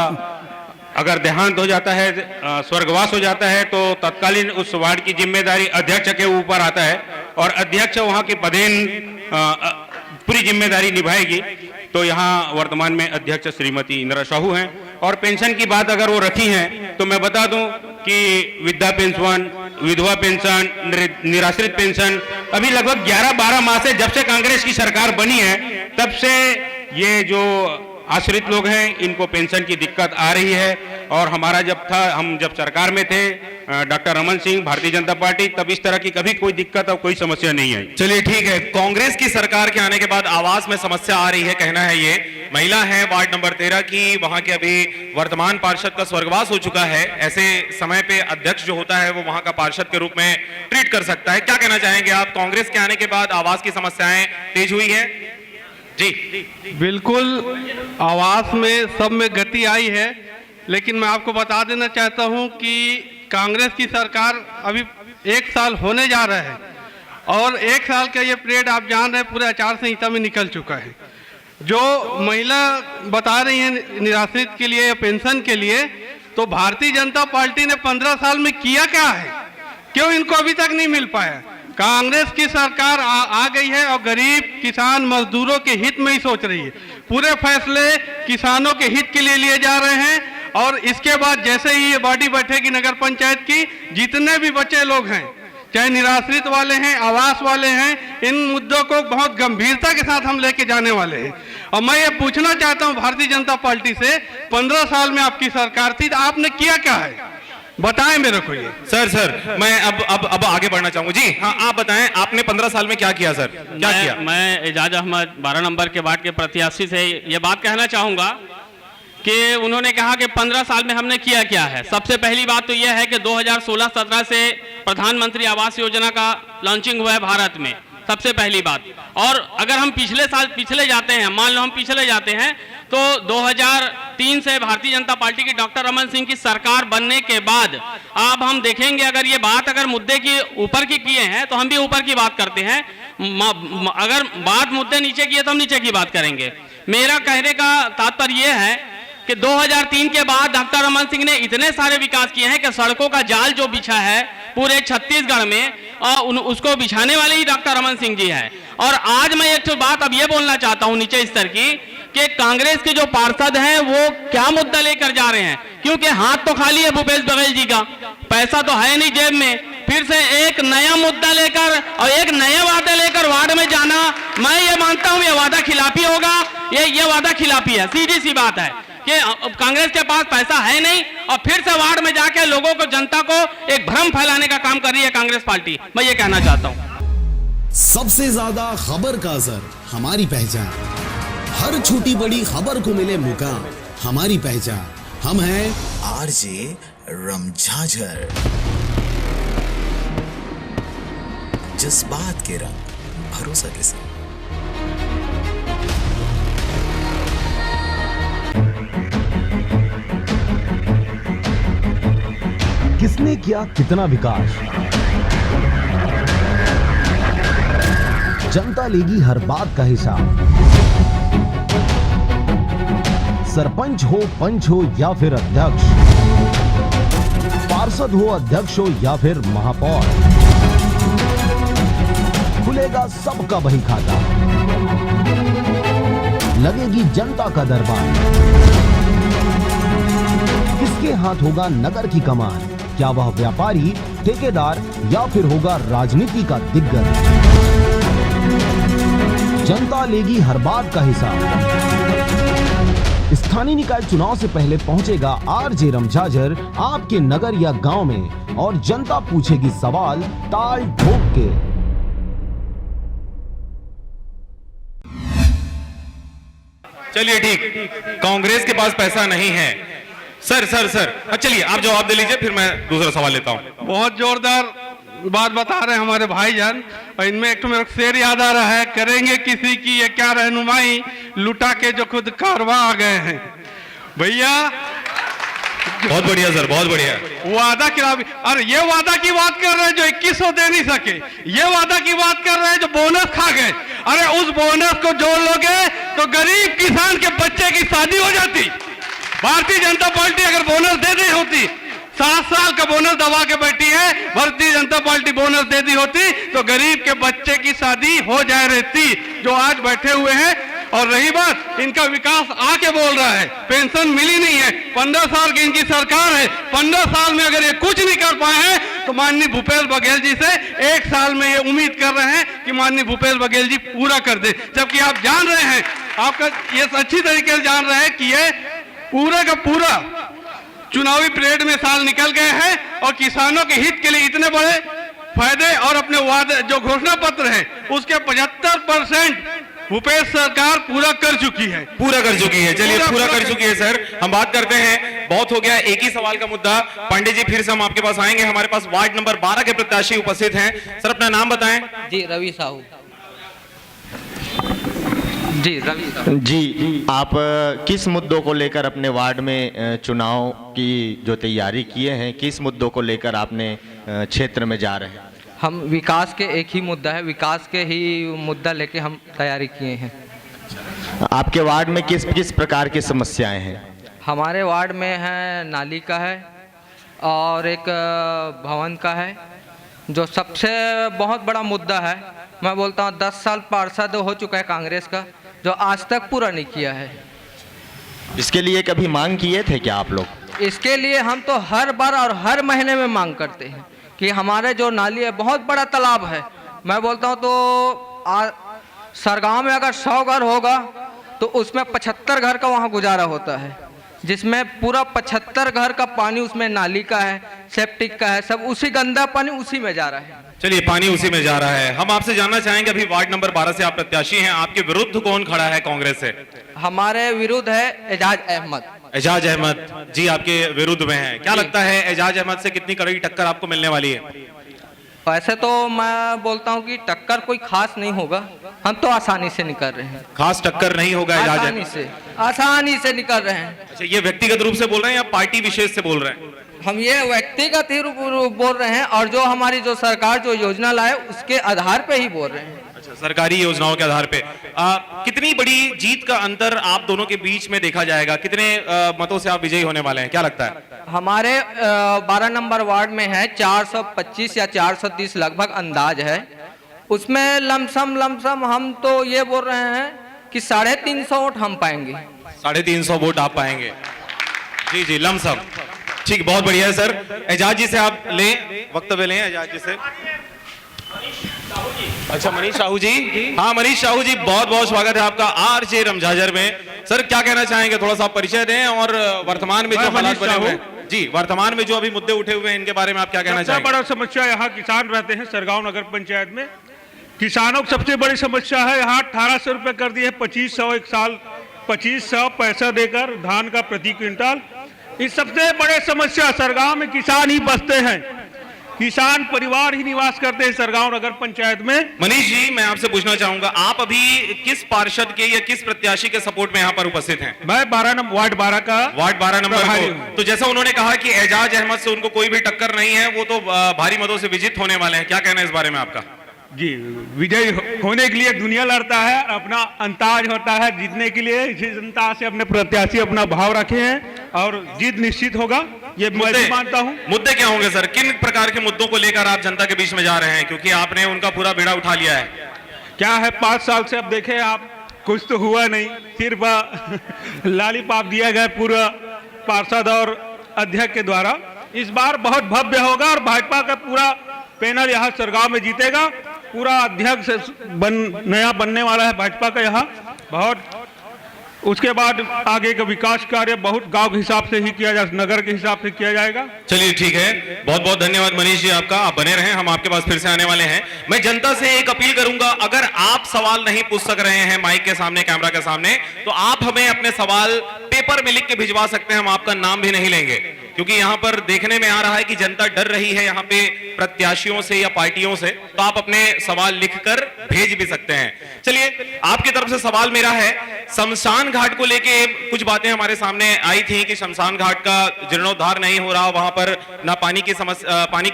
अगर देहांत हो जाता है, स्वर्गवास हो जाता है, तो तत्कालीन उस वार्ड की जिम्मेदारी अध्यक्ष के ऊपर आता है और अध्यक्ष वहां की पदेन पूरी जिम्मेदारी निभाएगी। तो यहाँ वर्तमान में अध्यक्ष श्रीमती इंदिरा साहू हैं। और पेंशन की बात अगर वो रखी हैं तो मैं बता दूं कि वृद्धा पेंशन, विधवा पेंशन, निराश्रित पेंशन अभी लगभग 11-12 माह से, जब से कांग्रेस की सरकार बनी है तब से ये जो आश्रित लोग हैं इनको पेंशन की दिक्कत आ रही है। और हमारा हम जब सरकार में थे, डॉक्टर रमन सिंह, भारतीय जनता पार्टी, तब इस तरह की कभी कोई दिक्कत और कोई समस्या नहीं आई। चलिए ठीक है, कांग्रेस की सरकार के आने के बाद आवास में समस्या आ रही है, कहना है ये। महिला है वार्ड नंबर 13 की, वहां के अभी वर्तमान पार्षद का स्वर्गवास हो चुका है। ऐसे समय पे अध्यक्ष जो होता है वो वहां का पार्षद के रूप में ट्रीट कर सकता है। क्या कहना चाहेंगे आप? कांग्रेस के आने के बाद आवास की समस्याएं तेज हुई है? जी बिल्कुल, आवास में सब में गति आई है, लेकिन मैं आपको बता देना चाहता हूं कि कांग्रेस की सरकार अभी 1 साल होने जा रहा है और 1 साल का ये पीरियड आप जान रहे हैं पूरे आचार संहिता में निकल चुका है। जो महिला बता रही हैं निराश्रित के लिए या पेंशन के लिए, तो भारतीय जनता पार्टी ने 15 साल में किया क्या है? क्यों इनको अभी तक नहीं मिल पाया? कांग्रेस की सरकार आ गई है और गरीब किसान मजदूरों के हित में ही सोच रही है। पूरे फैसले किसानों के हित के लिए लिए जा रहे हैं। और इसके बाद जैसे ही ये बॉडी बैठेगी नगर पंचायत की, जितने भी बच्चे लोग हैं, चाहे निराश्रित वाले हैं, आवास वाले हैं, इन मुद्दों को बहुत गंभीरता के साथ हम लेके जाने वाले हैं। और मैं ये पूछना चाहता हूं भारतीय जनता पार्टी से, 15 साल में आपकी सरकार थी तो आपने किया क्या है? बताएं मेरे को ये। सर मैं अब आगे बढ़ना चाहूंगा। जी हाँ, आप बताएं, आपने 15 साल में क्या किया? सर क्या किया? मैं एजाज अहमद 12 नंबर के वार्ड के प्रत्याशी से ये बात कहना चाहूंगा कि उन्होंने कहा कि 15 साल में हमने किया क्या है। सबसे पहली बात तो यह है कि 2016-17 से प्रधानमंत्री आवास योजना का लॉन्चिंग हुआ है भारत में, सबसे पहली बात। और अगर हम पिछले जाते हैं, मान लो हम पिछले जाते हैं, तो 2003 से भारतीय जनता पार्टी की डॉक्टर रमन सिंह की सरकार बनने के बाद अब हम देखेंगे, अगर मुद्दे की ऊपर की किए हैं तो हम भी ऊपर की बात करते हैं, अगर बात मुद्दे नीचे की है तो हम नीचे की बात करेंगे। मेरा कहने का तात्पर्य यह है कि 2003 के बाद डॉक्टर रमन सिंह ने इतने सारे विकास किए हैं कि सड़कों का जाल जो बिछा है पूरे छत्तीसगढ़ में, उसको बिछाने वाले ही डॉक्टर रमन सिंह जी हैं। और आज मैं एक बात अब ये बोलना चाहता हूं नीचे स्तर की, कि कांग्रेस के जो पार्षद हैं वो क्या मुद्दा लेकर जा रहे हैं, क्योंकि हाथ तो खाली है भूपेश बघेल जी का, पैसा तो है नहीं जेब में। फिर से एक नया मुद्दा लेकर और एक नए वादे लेकर वार्ड में जाना, मैं ये मानता हूं ये वादा खिलाफी होगा, ये वादा खिलाफी है, सीधी सी बात है कि कांग्रेस के पास पैसा है नहीं और फिर से वार्ड में जाके लोगों को, जनता को एक भ्रम फैलाने का काम कर रही है कांग्रेस पार्टी। मैं ये कहना चाहता हूं। सबसे ज्यादा खबर का असर हमारी पहचान, हर छोटी बड़ी खबर को मिले मुकाम हमारी पहचान। हम हैं आरजे रमझाझर, जज्बात के रंग, भरोसा के संग। किसने किया कितना विकास, जनता लेगी हर बात का हिसाब। सरपंच हो, पंच हो या फिर अध्यक्ष, पार्षद हो, अध्यक्ष हो या फिर महापौर, खुलेगा सबका वही खाता, लगेगी जनता का दरबार। किसके हाथ होगा नगर की कमान, क्या वह व्यापारी, ठेकेदार या फिर होगा राजनीति का दिग्गज। जनता लेगी हर बात का हिसाब। स्थानीय निकाय चुनाव से पहले पहुंचेगा आरजे रमझाझर आपके नगर या गांव में और जनता पूछेगी सवाल ताल ठोक के। चलिए ठीक, कांग्रेस के पास पैसा नहीं है। सर सर सर चलिए आप जवाब दे लीजिए, फिर मैं दूसरा सवाल लेता हूं। बहुत जोरदार बात बता रहे हैं हमारे भाईजान, और इनमें एक तो मेरे को शेर याद आ रहा है, करेंगे किसी की ये क्या रहनुमाई, लुटा के जो खुद कारवा आ गए हैं। भैया बहुत बढ़िया सर, बहुत बढ़िया। वादा खिलाफी, अरे ये वादा की बात कर रहे हैं जो 2100 दे नहीं सके, ये वादा की बात कर रहे हैं जो बोनस खा गए। अरे उस बोनस को जोड़ लोगे तो गरीब किसान के बच्चे की शादी हो जाती। भारतीय जनता पार्टी अगर बोनस दे दी होती, 7 साल का बोनस दबा के बैठी है, भारतीय जनता पार्टी बोनस दे दी होती तो गरीब के बच्चे की शादी हो जाए रहती, जो आज बैठे हुए हैं। और रही बात, इनका विकास आके बोल रहा है, पेंशन मिली नहीं है, 15 साल की इनकी सरकार है, 15 साल में अगर ये कुछ नहीं कर पाए हैं तो माननीय भूपेश बघेल जी से 1 साल में ये उम्मीद कर रहे हैं कि माननीय भूपेश बघेल जी पूरा कर दे। जबकि आप जान रहे हैं, आपका ये अच्छी तरीके से जान रहे हैं कि ये पूरा का पूरा चुनावी पीरियड में साल निकल गए हैं और किसानों के हित के लिए इतने बड़े फायदे और अपने वादे जो घोषणा पत्र है उसके 75% भूपेश सरकार पूरा कर चुकी है। पूरा कर चुकी है, चलिए पूरा कर चुकी है सर। हम बात करते हैं, बहुत हो गया एक ही सवाल का मुद्दा। पंडित जी फिर से हम आपके पास आएंगे। हमारे पास वार्ड नंबर 12 के प्रत्याशी उपस्थित हैं। सर अपना नाम बताएं। जी रवि साहू। जी रवि साहू। जी आप किस मुद्दों को लेकर अपने वार्ड में चुनाव की जो तैयारी किए हैं, किस मुद्दों को लेकर आपने क्षेत्र में जा रहे हैं? हम विकास के एक ही मुद्दा है, विकास के ही मुद्दा लेके हम तैयारी किए हैं। आपके वार्ड में किस किस प्रकार की समस्याएं हैं? हमारे वार्ड में है नाली का है और एक भवन का है, जो सबसे बहुत बड़ा मुद्दा है। मैं बोलता हूँ 10 साल पार्षद हो चुका है कांग्रेस का, जो आज तक पूरा नहीं किया है। इसके लिए कभी मांग किए थे क्या आप लोग? इसके लिए हम तो हर बार और हर महीने में मांग करते हैं कि हमारे जो नाली है, बहुत बड़ा तालाब है। मैं बोलता हूँ तो सरगांव में अगर 100 घर होगा तो उसमें 75 घर का वहाँ गुजारा होता है, जिसमें पूरा 75 घर का पानी उसमें नाली का है, सेप्टिक का है, सब उसी गंदा पानी उसी में जा रहा है। चलिए पानी उसी में जा रहा है। हम आपसे जानना चाहेंगे, अभी वार्ड नंबर 12 से आप प्रत्याशी हैं, आपके विरुद्ध कौन खड़ा है कांग्रेस से? हमारे विरुद्ध है एजाज अहमद। एजाज अहमद जी आपके विरुद्ध में हैं। क्या लगता है एजाज अहमद से कितनी कड़ी टक्कर आपको मिलने वाली है? वैसे तो मैं बोलता हूँ कि टक्कर कोई खास नहीं होगा, हम तो आसानी से निकल रहे हैं। खास टक्कर नहीं होगा एजाज अहमद? आसानी से निकल रहे हैं। अच्छा, ये व्यक्तिगत रूप से बोल रहे हैं या पार्टी विशेष से बोल रहे हैं? हम ये व्यक्तिगत ही बोल रहे हैं, और जो हमारी जो सरकार जो योजना लाए उसके आधार पे ही बोल रहे हैं। अच्छा, सरकारी योजनाओं के आधार पे। कितनी बड़ी जीत का अंतर आप दोनों के बीच में देखा जाएगा? कितने मतों से आप विजयी होने वाले हैं, क्या लगता है? हमारे 12 नंबर वार्ड में है 425 या 430 लगभग अंदाज है। उसमें लमसम हम तो ये बोल रहे हैं कि 350 वोट हम पाएंगे। 350 वोट आप पाएंगे? जी जी, लमसम। ठीक, बहुत बढ़िया है सर। एजाज जी से आप लें, वक्तव्य लें एजाज जी से। अच्छा मनीष साहू जी। हाँ मनीष साहू जी, बहुत बहुत स्वागत है आपका आरजे रमझाझर में। सर क्या कहना चाहेंगे, थोड़ा सा परिचय दें और वर्तमान में जो हालात बने हुए हैं, जी वर्तमान में जो अभी मुद्दे उठे हुए हैं इनके बारे में आप क्या कहना चाहेंगे? सबसे बड़ा समस्या यहाँ किसान रहते हैं सरगांव नगर पंचायत में। किसानों की सबसे बड़ी समस्या है, यहाँ 1800 रुपये कर दिए, 2500 एक साल 2500 पैसा देकर धान का प्रति क्विंटल। इस सबसे बड़े समस्या, सरगांव में किसान ही बसते हैं। किसान परिवार ही निवास करते हैं सरगांव नगर पंचायत में। मनीष जी, मैं आपसे पूछना चाहूंगा, आप अभी किस पार्षद के या किस प्रत्याशी के सपोर्ट में यहाँ पर उपस्थित हैं? मैं वार्ड 12 का वार्ड 12 नंबर को। तो जैसा उन्होंने कहा कि एजाज अहमद से उनको कोई भी टक्कर नहीं है, वो तो भारी मतों से विजित होने वाले हैं, क्या कहना है इस बारे में आपका? जी, विजयी होने के लिए दुनिया लड़ता है, अपना अंदाज होता है जीतने के लिए। इसी जनता से अपने प्रत्याशी अपना भाव रखे हैं और जीत निश्चित होगा, ये मैं भी मानता हूं। मुद्दे क्या होंगे सर? किन प्रकार के मुद्दों को लेकर आप जनता के बीच में जा रहे हैं, क्योंकि आपने उनका पूरा बेड़ा उठा लिया है? क्या है, 5 साल से अब देखे आप, कुछ तो हुआ नहीं, सिर्फ लालीपाप दिया गया पूरा पार्षद और अध्यक्ष के द्वारा। इस बार बहुत भव्य होगा और भाजपा का पूरा पैनल यहाँ सरगांव में जीतेगा। पूरा अध्यक्ष नया बनने वाला है भाजपा का यहाँ बहुत। उसके बाद आगे का विकास कार्य बहुत गांव के हिसाब से ही किया जाए, नगर के हिसाब से किया जाएगा। चलिए ठीक है, बहुत बहुत धन्यवाद मनीष जी आपका, आप बने रहें, हम आपके पास फिर से आने वाले हैं। मैं जनता से एक अपील करूंगा, अगर आप सवाल नहीं पूछ सक रहे हैं माइक के सामने, कैमरा के सामने, तो आप हमें अपने सवाल पेपर में लिख के भिजवा सकते हैं, हम आपका नाम भी नहीं लेंगे, क्योंकि यहाँ पर देखने में आ रहा है कि जनता डर रही है यहाँ पे प्रत्याशियों से या पार्टियों से, तो आप अपने सवाल लिखकर भेज भी सकते हैं। चलिए, आपकी तरफ से सवाल मेरा है, शमशान घाट को लेके कुछ बातें हमारे सामने आई थी कि शमशान घाट का जीर्णोद्धार नहीं हो रहा, वहां पर ना पानी की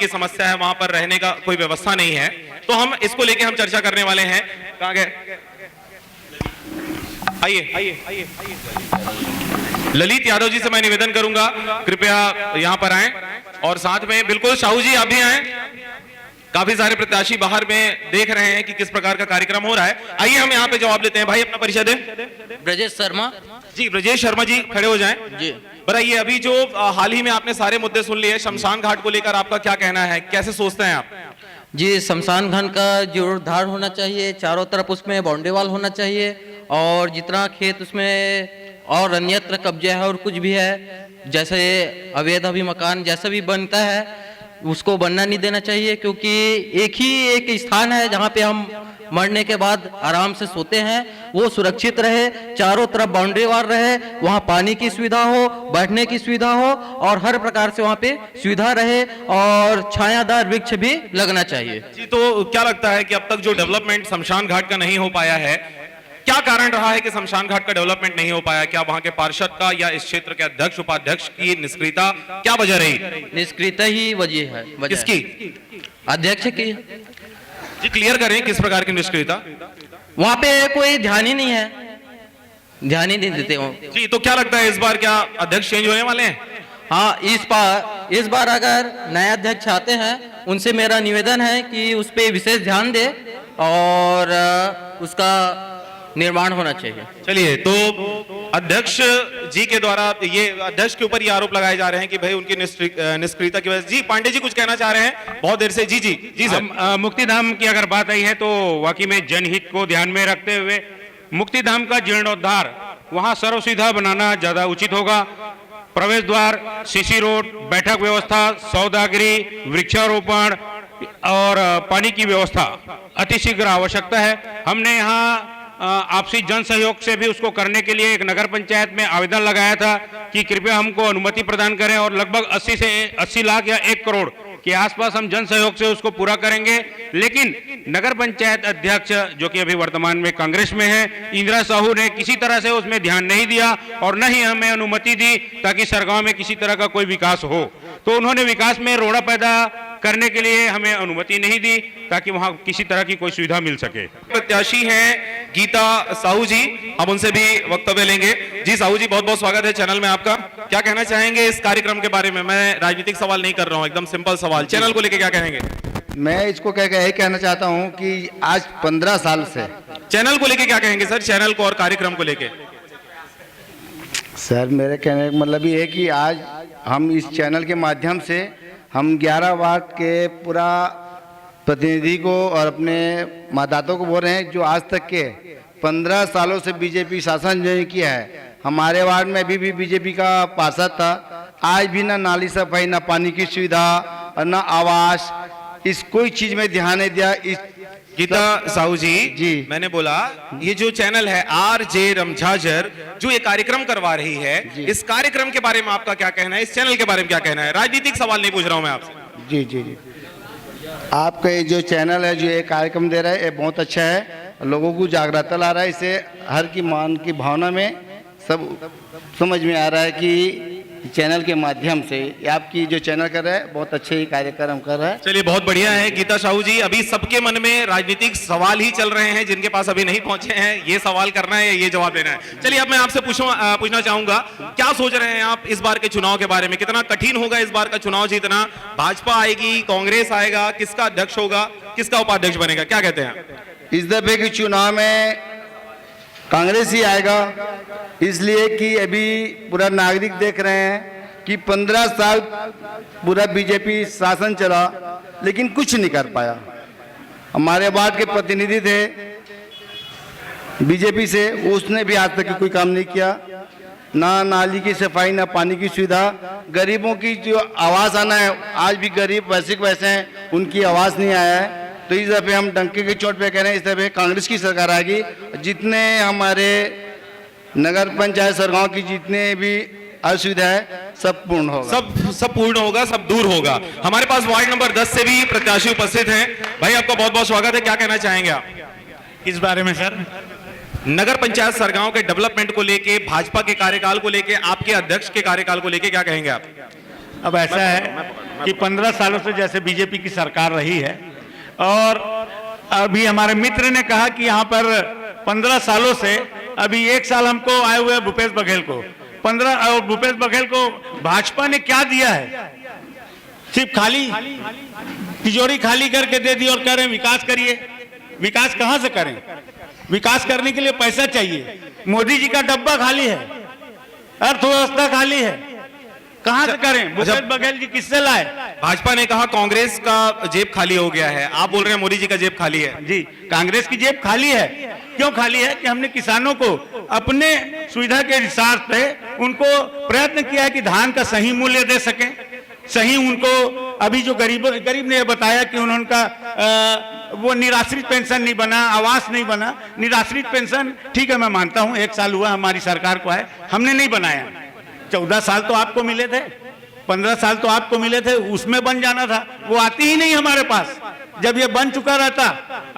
समस्या है, वहां पर रहने का कोई व्यवस्था नहीं है, तो हम इसको लेके हम चर्चा करने वाले हैं। कहां गए? आइए। ललित यादव जी से मैं निवेदन करूंगा, कृपया यहां पर आएं, और साथ में बिल्कुल साहू जी आप भी आएं। काफी सारे प्रत्याशी बाहर में देख रहे हैं कि किस प्रकार का कार्यक्रम हो रहा है। आइए हम यहाँ पे जवाब लेते हैं। भाई, अपना परिचय दें। ब्रजेश शर्मा जी। ब्रजेश शर्मा जी, खड़े हो जाएं जी। बताइए, अभी जो हाल ही में आपने सारे मुद्दे सुन लिए, शमशान घाट को लेकर आपका क्या कहना है, कैसे सोचते हैं आप? जी, शमशान घाट का जीर्णोद्धार होना चाहिए, चारों तरफ उसमें बाउंड्री वॉल होना चाहिए, और जितना खेत उसमें और अन्यत्र कब्जा है और कुछ भी है, जैसे अवैध अभी मकान जैसा भी बनता है, उसको बनना नहीं देना चाहिए, क्योंकि एक स्थान है जहाँ पे हम मरने के बाद आराम से सोते हैं, वो सुरक्षित रहे, चारों तरफ बाउंड्री वाल रहे, वहाँ पानी की सुविधा हो, बैठने की सुविधा हो, और हर प्रकार से वहाँ पे सुविधा रहे, और छायादार वृक्ष भी लगना चाहिए। जी, तो क्या लगता है कि अब तक जो डेवलपमेंट शमशान घाट का नहीं हो पाया है, क्या कारण रहा है कि शमशान घाट का डेवलपमेंट नहीं हो पाया? क्या वहां के पार्षद का या इस क्षेत्र के अध्यक्ष उपाध्यक्ष की निष्क्रियता, क्या वजह रही? निष्क्रियता ही वजह है। किसकी? अध्यक्ष की। जी, क्लियर करें, किस प्रकार की निष्क्रियता? वहाँ पे कोई ध्यान ही नहीं है, ध्यान ही नहीं देते हो। जी, तो क्या लगता है इस बार क्या अध्यक्ष चेंज होने वाले हैं? हाँ, इस बार अगर नए अध्यक्ष आते हैं, उनसे मेरा निवेदन है कि उस पर विशेष ध्यान दे और उसका निर्माण होना चाहिए। चलिए, तो अध्यक्ष जी के द्वारा ये अध्यक्ष के ऊपर ये आरोप लगाए जा रहे हैं कि भाई उनकी निष्क्रियता की वजह से। जी, पांडे जी कुछ कहना चाह रहे हैं बहुत देर से। जी सर। मुक्तिधाम की अगर बात आई है तो वाकई में जनहित को ध्यान में रखते हुए मुक्तिधाम का जीर्णोद्धार, वहां सर्व सुविधा बनाना ज्यादा उचित होगा। प्रवेश द्वार, सीसी रोड, बैठक व्यवस्था, सौदागरी, वृक्षारोपण और पानी की व्यवस्था अतिशीघ्र आवश्यकता है। हमने यहाँ आपसी जन सहयोग से भी उसको करने के लिए एक नगर पंचायत में आवेदन लगाया था कि कृपया हमको अनुमति प्रदान करें, और लगभग 80 लाख या 1 करोड़ के आसपास हम जन सहयोग से उसको पूरा करेंगे। लेकिन नगर पंचायत अध्यक्ष जो कि अभी वर्तमान में कांग्रेस में है, इंदिरा साहू ने किसी तरह से उसमें ध्यान नहीं दिया और न ही हमें अनुमति दी ताकि सरगांव में किसी तरह का कोई विकास हो। तो उन्होंने विकास में रोड़ा पैदा करने के लिए हमें अनुमति नहीं दी ताकि वहां किसी तरह की कोई सुविधा मिल सके। प्रत्याशी हैं गीता साहू जी, हम उनसे भी वक्तव्य लेंगे। जी साहू जी, बहुत बहुत स्वागत है चैनल में आपका। क्या कहना चाहेंगे इस कार्यक्रम के बारे में? मैं राजनीतिक सवाल नहीं कर रहा हूं, एकदम सिंपल सवाल। चैनल को लेके क्या कहेंगे? मैं इसको यही कहना चाहता हूं कि आज 15 साल से चैनल को लेके क्या कहेंगे सर? चैनल को और कार्यक्रम को लेके सर, मेरे कहने का मतलब ये है कि आज हम इस चैनल के माध्यम से हम 11 वार्ड के पूरा प्रतिनिधि को और अपने मतदाताओं को बोल रहे हैं जो आज तक के 15 सालों से बीजेपी शासन जो किया है। हमारे वार्ड में अभी भी बीजेपी का पार्षद था, आज भी ना नाली सफाई, ना पानी की सुविधा और ना आवास, इस कोई चीज में ध्यान नहीं दिया। इस गीता साहू जी, मैंने बोला ये जो चैनल है RJ रमझाझर जो ये कार्यक्रम करवा रही है, इस कार्यक्रम के बारे में आपका क्या कहना है? इस चैनल के बारे में क्या कहना है? राजनीतिक सवाल नहीं पूछ रहा हूं मैं आपसे। जी जी जी, आपका ये जो चैनल है, जो ये कार्यक्रम दे रहा है, ये बहुत अच्छा है। लोगों को जागरूकता ला रहा है। इससे हर की मान की भावना में सब समझ में आ रहा है कि चैनल के माध्यम से आपकी जो चैनल कर रहा है बहुत अच्छे ही कार्यक्रम कर रहा है। चलिए बहुत बढ़िया है गीता साहू जी। अभी सबके मन में राजनीतिक सवाल ही चल रहे हैं, जिनके पास अभी नहीं पहुंचे हैं, ये सवाल करना है या ये जवाब देना है। चलिए अब मैं आपसे पूछना चाहूंगा, क्या सोच रहे हैं आप इस बार के चुनाव के बारे में? कितना कठिन होगा इस बार का चुनाव जीतना? भाजपा आएगी, कांग्रेस आएगा, किसका अध्यक्ष होगा, किसका उपाध्यक्ष बनेगा, क्या कहते हैं? इस दफे के चुनाव में कांग्रेस ही आएगा, इसलिए कि अभी पूरा नागरिक देख रहे हैं कि 15 साल पूरा बीजेपी शासन चला लेकिन कुछ नहीं कर पाया। हमारे वार्ड के प्रतिनिधि थे बीजेपी से, उसने भी आज तक कोई काम नहीं किया। ना नाली की सफाई, ना पानी की सुविधा। गरीबों की जो आवाज़ आना है, आज भी गरीब वैसे के वैसे हैं, उनकी आवाज़ नहीं आया है। तो इस दफे हम डंके की चोट पे कह रहे हैं, इस दफे कांग्रेस की सरकार आएगी। जितने हमारे नगर पंचायत सरगांव की जितने भी असुविधा है सब पूर्ण होगा, सब पूर्ण होगा, सब दूर होगा। हमारे पास वार्ड नंबर 10 से भी प्रत्याशी उपस्थित हैं। भाई आपका बहुत बहुत स्वागत है, क्या कहना चाहेंगे आप किस बारे में सर? नगर पंचायत सरगांव के डेवलपमेंट को लेके, भाजपा के कार्यकाल को लेके, आपके अध्यक्ष के कार्यकाल को लेके क्या कहेंगे आप? अब ऐसा है कि 15 सालों से जैसे बीजेपी की सरकार रही है, और अभी हमारे मित्र ने कहा कि यहाँ पर 15 सालों से अभी 1 साल हमको आए हुए भूपेश बघेल को, 15 और भूपेश बघेल को भाजपा ने क्या दिया है? सिर्फ खाली तिजोरी खाली करके दे दी और कह रहे हैं विकास करिए। विकास कहाँ से करें? विकास करने के लिए पैसा चाहिए। मोदी जी का डब्बा खाली है, अर्थव्यवस्था खाली है, कहां से करें? भूपेश बघेल जी किससे लाए? भाजपा ने कहा कांग्रेस का जेब खाली हो गया है, आप बोल रहे हैं मोदी जी का जेब खाली है। जी, कांग्रेस की जेब खाली है। क्यों खाली है? कि हमने किसानों को अपने सुविधा के हिसाब से उनको प्रयत्न किया है कि धान का सही मूल्य दे सकें, सही उनको। अभी जो गरीब ने यह बताया कि उनका वो निराश्रित पेंशन नहीं बना, आवास नहीं बना। निराश्रित पेंशन ठीक है, मैं मानता हूं 1 साल हुआ हमारी सरकार को है, हमने नहीं बनाया। 14 साल तो आपको मिले थे, 15 साल तो आपको मिले थे, उसमें बन जाना था। वो आती ही नहीं हमारे पास। जब ये बन चुका रहता,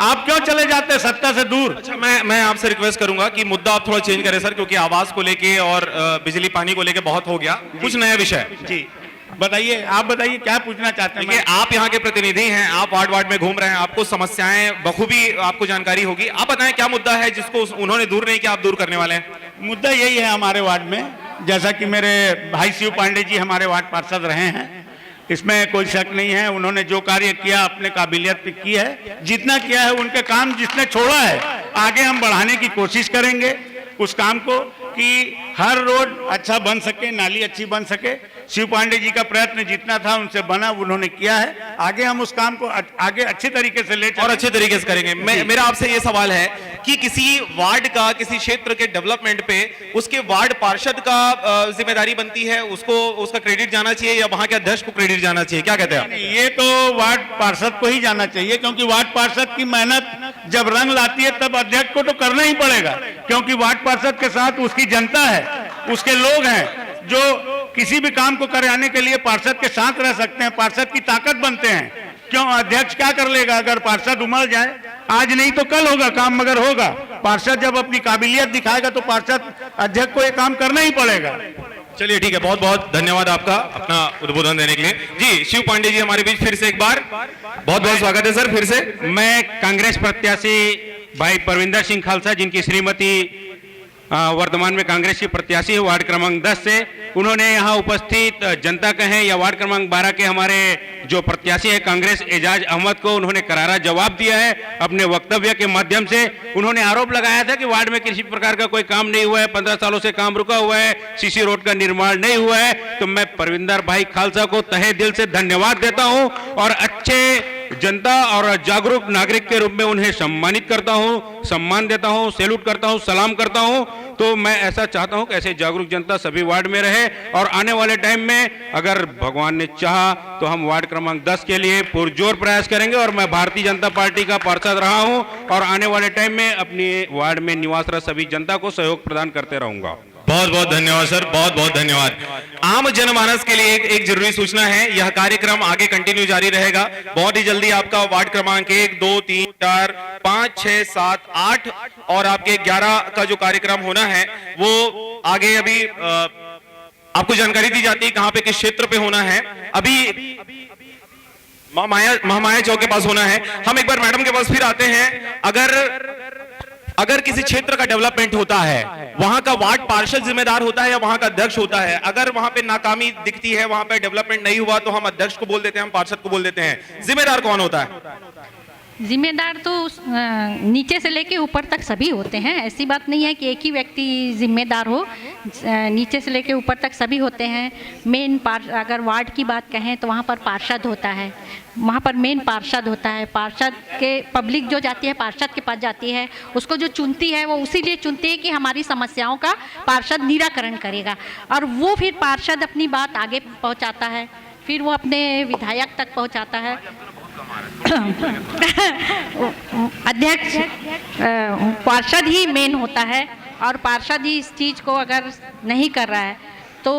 आप क्यों चले जाते सत्ता से दूर? अच्छा, मैं आपसे रिक्वेस्ट करूंगा कि मुद्दा आप थोड़ा चेंज करें सर, क्योंकि आवास को लेके और बिजली पानी को लेके बहुत हो गया। कुछ नया विषय जी बताइए, आप बताइए क्या पूछना चाहते हैं? आप यहाँ के प्रतिनिधि हैं, आप वार्ड में घूम रहे हैं, आपको समस्याएं बखूबी आपको जानकारी होगी। आप बताएं क्या मुद्दा है जिसको उन्होंने दूर नहीं किया, आप दूर करने वाले हैं? मुद्दा यही है हमारे वार्ड में, जैसा कि मेरे भाई शिव पांडे जी हमारे वार्ड पार्षद रहे हैं, इसमें कोई शक नहीं है। उन्होंने जो कार्य किया अपने काबिलियत पे की है, जितना किया है, उनके काम जिसने छोड़ा है, आगे हम बढ़ाने की कोशिश करेंगे उस काम को कि हर रोड अच्छा बन सके, नाली अच्छी बन सके। शिव पांडे जी का प्रयत्न जितना था उनसे बना, उन्होंने किया है। आगे हम उस काम को आगे अच्छे तरीके से ले और अच्छे तरीके से करेंगे। मेरा आपसे ये सवाल है कि किसी वार्ड का, किसी क्षेत्र के डेवलपमेंट पे उसके वार्ड पार्षद का जिम्मेदारी बनती है, उसको उसका क्रेडिट जाना चाहिए या वहां के अध्यक्ष को क्रेडिट जाना चाहिए, क्या कहते हैं आप? ये तो वार्ड पार्षद को ही जाना चाहिए, क्योंकि वार्ड पार्षद की मेहनत जब रंग लाती है तब अध्यक्ष को तो करना ही पड़ेगा, क्योंकि वार्ड पार्षद के साथ उसकी जनता है, उसके लोग हैं जो किसी भी काम को कराने के लिए पार्षद के साथ रह सकते हैं, पार्षद की ताकत बनते हैं। क्यों अध्यक्ष क्या कर लेगा? अगर पार्षद उमड़ जाए, आज नहीं तो कल होगा काम, मगर होगा। पार्षद जब अपनी काबिलियत दिखाएगा तो पार्षद अध्यक्ष को ये काम करना ही पड़ेगा। चलिए ठीक है, बहुत बहुत धन्यवाद आपका अपना उद्बोधन देने के लिए। जी शिव पांडे जी हमारे बीच फिर से एक बार बहुत बहुत स्वागत है सर। फिर से मैं कांग्रेस प्रत्याशी भाई परविंदर सिंह खालसा, जिनकी श्रीमती वर्तमान में कांग्रेस की प्रत्याशी है वार्ड क्रमांक 10 से, उन्होंने यहाँ उपस्थित जनता कहें या वार्ड क्रमांक 12 के हमारे जो प्रत्याशी है कांग्रेस एजाज अहमद को उन्होंने करारा जवाब दिया है अपने वक्तव्य के माध्यम से। उन्होंने आरोप लगाया था कि वार्ड में किसी प्रकार का कोई काम नहीं हुआ है, 15 सालों से काम रुका हुआ है, सीसी रोड का निर्माण नहीं हुआ है। तो मैं परविंदर भाई खालसा को तहे दिल से धन्यवाद देता हूं और अच्छे जनता और जागरूक नागरिक के रूप में उन्हें सम्मानित करता हूं, सम्मान देता हूं, सैल्यूट करता हूं, सलाम करता हूं। तो मैं ऐसा चाहता हूं कि ऐसे जागरूक जनता सभी वार्ड में रहे और आने वाले टाइम में अगर भगवान ने चाहा तो हम वार्ड क्रमांक 10 के लिए पुरजोर प्रयास करेंगे। और मैं भारतीय जनता पार्टी का पार्षद रहा हूं और आने वाले टाइम में अपनी वार्ड में निवासरत सभी जनता को सहयोग प्रदान करते रहूंगा। बहुत बहुत धन्यवाद सर, बहुत बहुत धन्यवाद। आम जनमानस के लिए एक जरूरी सूचना है, यह कार्यक्रम आगे कंटिन्यू जारी रहेगा। बहुत ही जल्दी आपका वार्ड क्रमांक 1, 2, 3, 4, 5, 6, 7, 8 और आपके 11 का जो कार्यक्रम होना है वो आगे अभी आपको जानकारी दी जाती है कहां पे किस क्षेत्र पे होना है। अभी महामाया चौक के पास होना है। हम एक बार मैडम के पास फिर आते हैं। अगर किसी क्षेत्र का डेवलपमेंट होता है, वहां का वार्ड पार्षद जिम्मेदार होता है या वहां का अध्यक्ष होता है? अगर वहां पे नाकामी दिखती है, वहां पे डेवलपमेंट नहीं हुआ, तो हम अध्यक्ष को बोल देते हैं, हम पार्षद को बोल देते हैं। जिम्मेदार कौन होता है? जिम्मेदार तो नीचे से लेके ऊपर तक सभी होते हैं। ऐसी बात नहीं है कि एक ही व्यक्ति जिम्मेदार हो, नीचे से लेके ऊपर तक सभी होते हैं। अगर वार्ड की बात कहें तो वहाँ पर पार्षद होता है, वहाँ पर मेन पार्षद होता है। पार्षद के पब्लिक जो जाती है पार्षद के पास जाती है, उसको जो चुनती है वो उसी लिए चुनती है कि हमारी समस्याओं का पार्षद निराकरण करेगा, और वो फिर पार्षद अपनी बात आगे पहुँचाता है, फिर वो अपने विधायक तक पहुँचाता है। अध्यक्ष पार्षद ही मेन होता है, और पार्षद ही इस चीज़ को अगर नहीं कर रहा है तो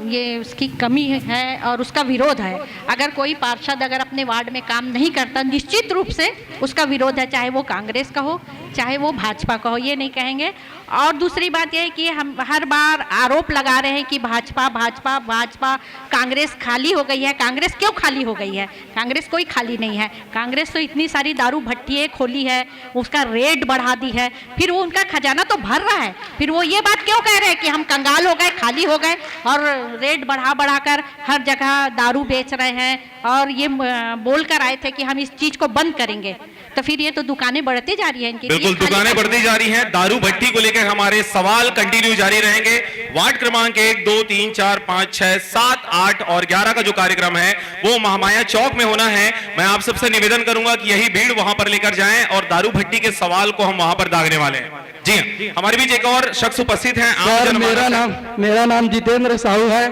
ये उसकी कमी है और उसका विरोध है। अगर कोई पार्षद अगर अपने वार्ड में काम नहीं करता, निश्चित रूप से उसका विरोध है, चाहे वो कांग्रेस का हो चाहे वो भाजपा का हो, ये नहीं कहेंगे। और दूसरी बात यह है कि हम हर बार आरोप लगा रहे हैं कि भाजपा भाजपा भाजपा, कांग्रेस खाली हो गई है। कांग्रेस क्यों खाली हो गई है? कांग्रेस कोई खाली नहीं है। कांग्रेस तो इतनी सारी दारू भट्टियाँ खोली है, उसका रेट बढ़ा दी है, फिर वो उनका खजाना तो भर रहा है, फिर वो ये बात क्यों कह रहे हैं कि हम कंगाल हो गए, खाली हो गए और रेट बढ़ा कर हर जगह दारू बेच रहे हैं, और ये बोल कर आए थे कि हम इस चीज़ को बंद करेंगे। तो फिर ये तो दुकानें बढ़ती जा रही हैं इनकी। बिल्कुल, दुकानें बढ़ती जा रही हैं। दारू भट्टी को लेकर हमारे सवाल कंटिन्यू जारी रहेंगे। वार्ड क्रमांक 1, 2, 3, 4, 5, 6, 7, 8 और 11 का जो कार्यक्रम है वो महामाया चौक में होना है। मैं आप सबसे निवेदन करूंगा कि यही भीड़ वहां पर लेकर जाएं और दारू भट्टी के सवाल को हम वहां पर दागने वाले हैं। जी हाँ, हमारे बीच एक और शख्स उपस्थित हैं। मेरा नाम जितेंद्र साहू है।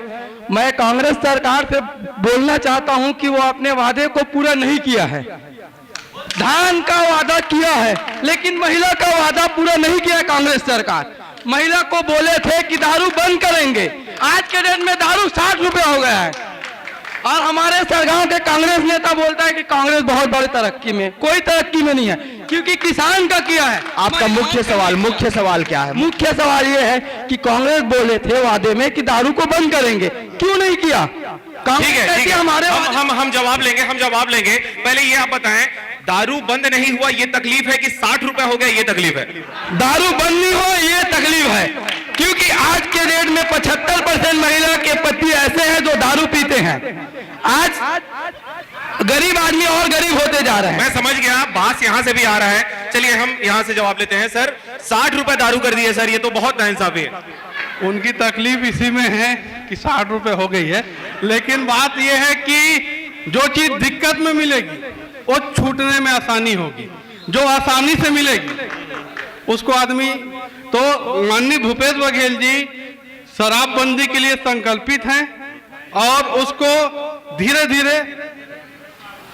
मैं कांग्रेस सरकार से बोलना चाहता हूं कि वो अपने वादे को पूरा नहीं किया है। धान का वादा किया है लेकिन महिला का वादा पूरा नहीं किया है कांग्रेस सरकार। महिला को बोले थे कि दारू बंद करेंगे, आज के डेट में दारू 60 रुपए हो गया है, और हमारे सरगांव के कांग्रेस नेता बोलता है कि कांग्रेस बहुत बड़ी तरक्की में, कोई तरक्की में नहीं है, क्योंकि किसान का किया है। आपका मुख्य सवाल क्या है? मुख्य सवाल ये है कि कांग्रेस बोले थे वादे में कि दारू को बंद करेंगे, क्यों नहीं किया? ठीक है, हमारे हम जवाब लेंगे। पहले ये आप बताएं, दारू बंद नहीं हुआ ये तकलीफ है कि 60 रुपए हो गए ये तकलीफ है? दारू बंद नहीं हुआ ये तकलीफ है, क्योंकि आज के डेट में 75% महिला के पति ऐसे हैं जो दारू पीते हैं। आज गरीब आदमी और गरीब होते जा रहे हैं। मैं समझ गया, बात यहां से भी आ रहा है। चलिए हम यहां से जवाब लेते हैं। सर, 60 रुपए दारू कर दिए सर, ये तो बहुत नाइंसाफी है। उनकी तकलीफ इसी में है कि 60 रुपए हो गई है, लेकिन बात यह है कि जो चीज दिक्कत में मिलेगी वो छूटने में आसानी होगी, जो आसानी से मिलेगी उसको आदमी। तो माननीय भूपेश बघेल जी शराबबंदी के लिए संकल्पित हैं और उसको धीरे धीरे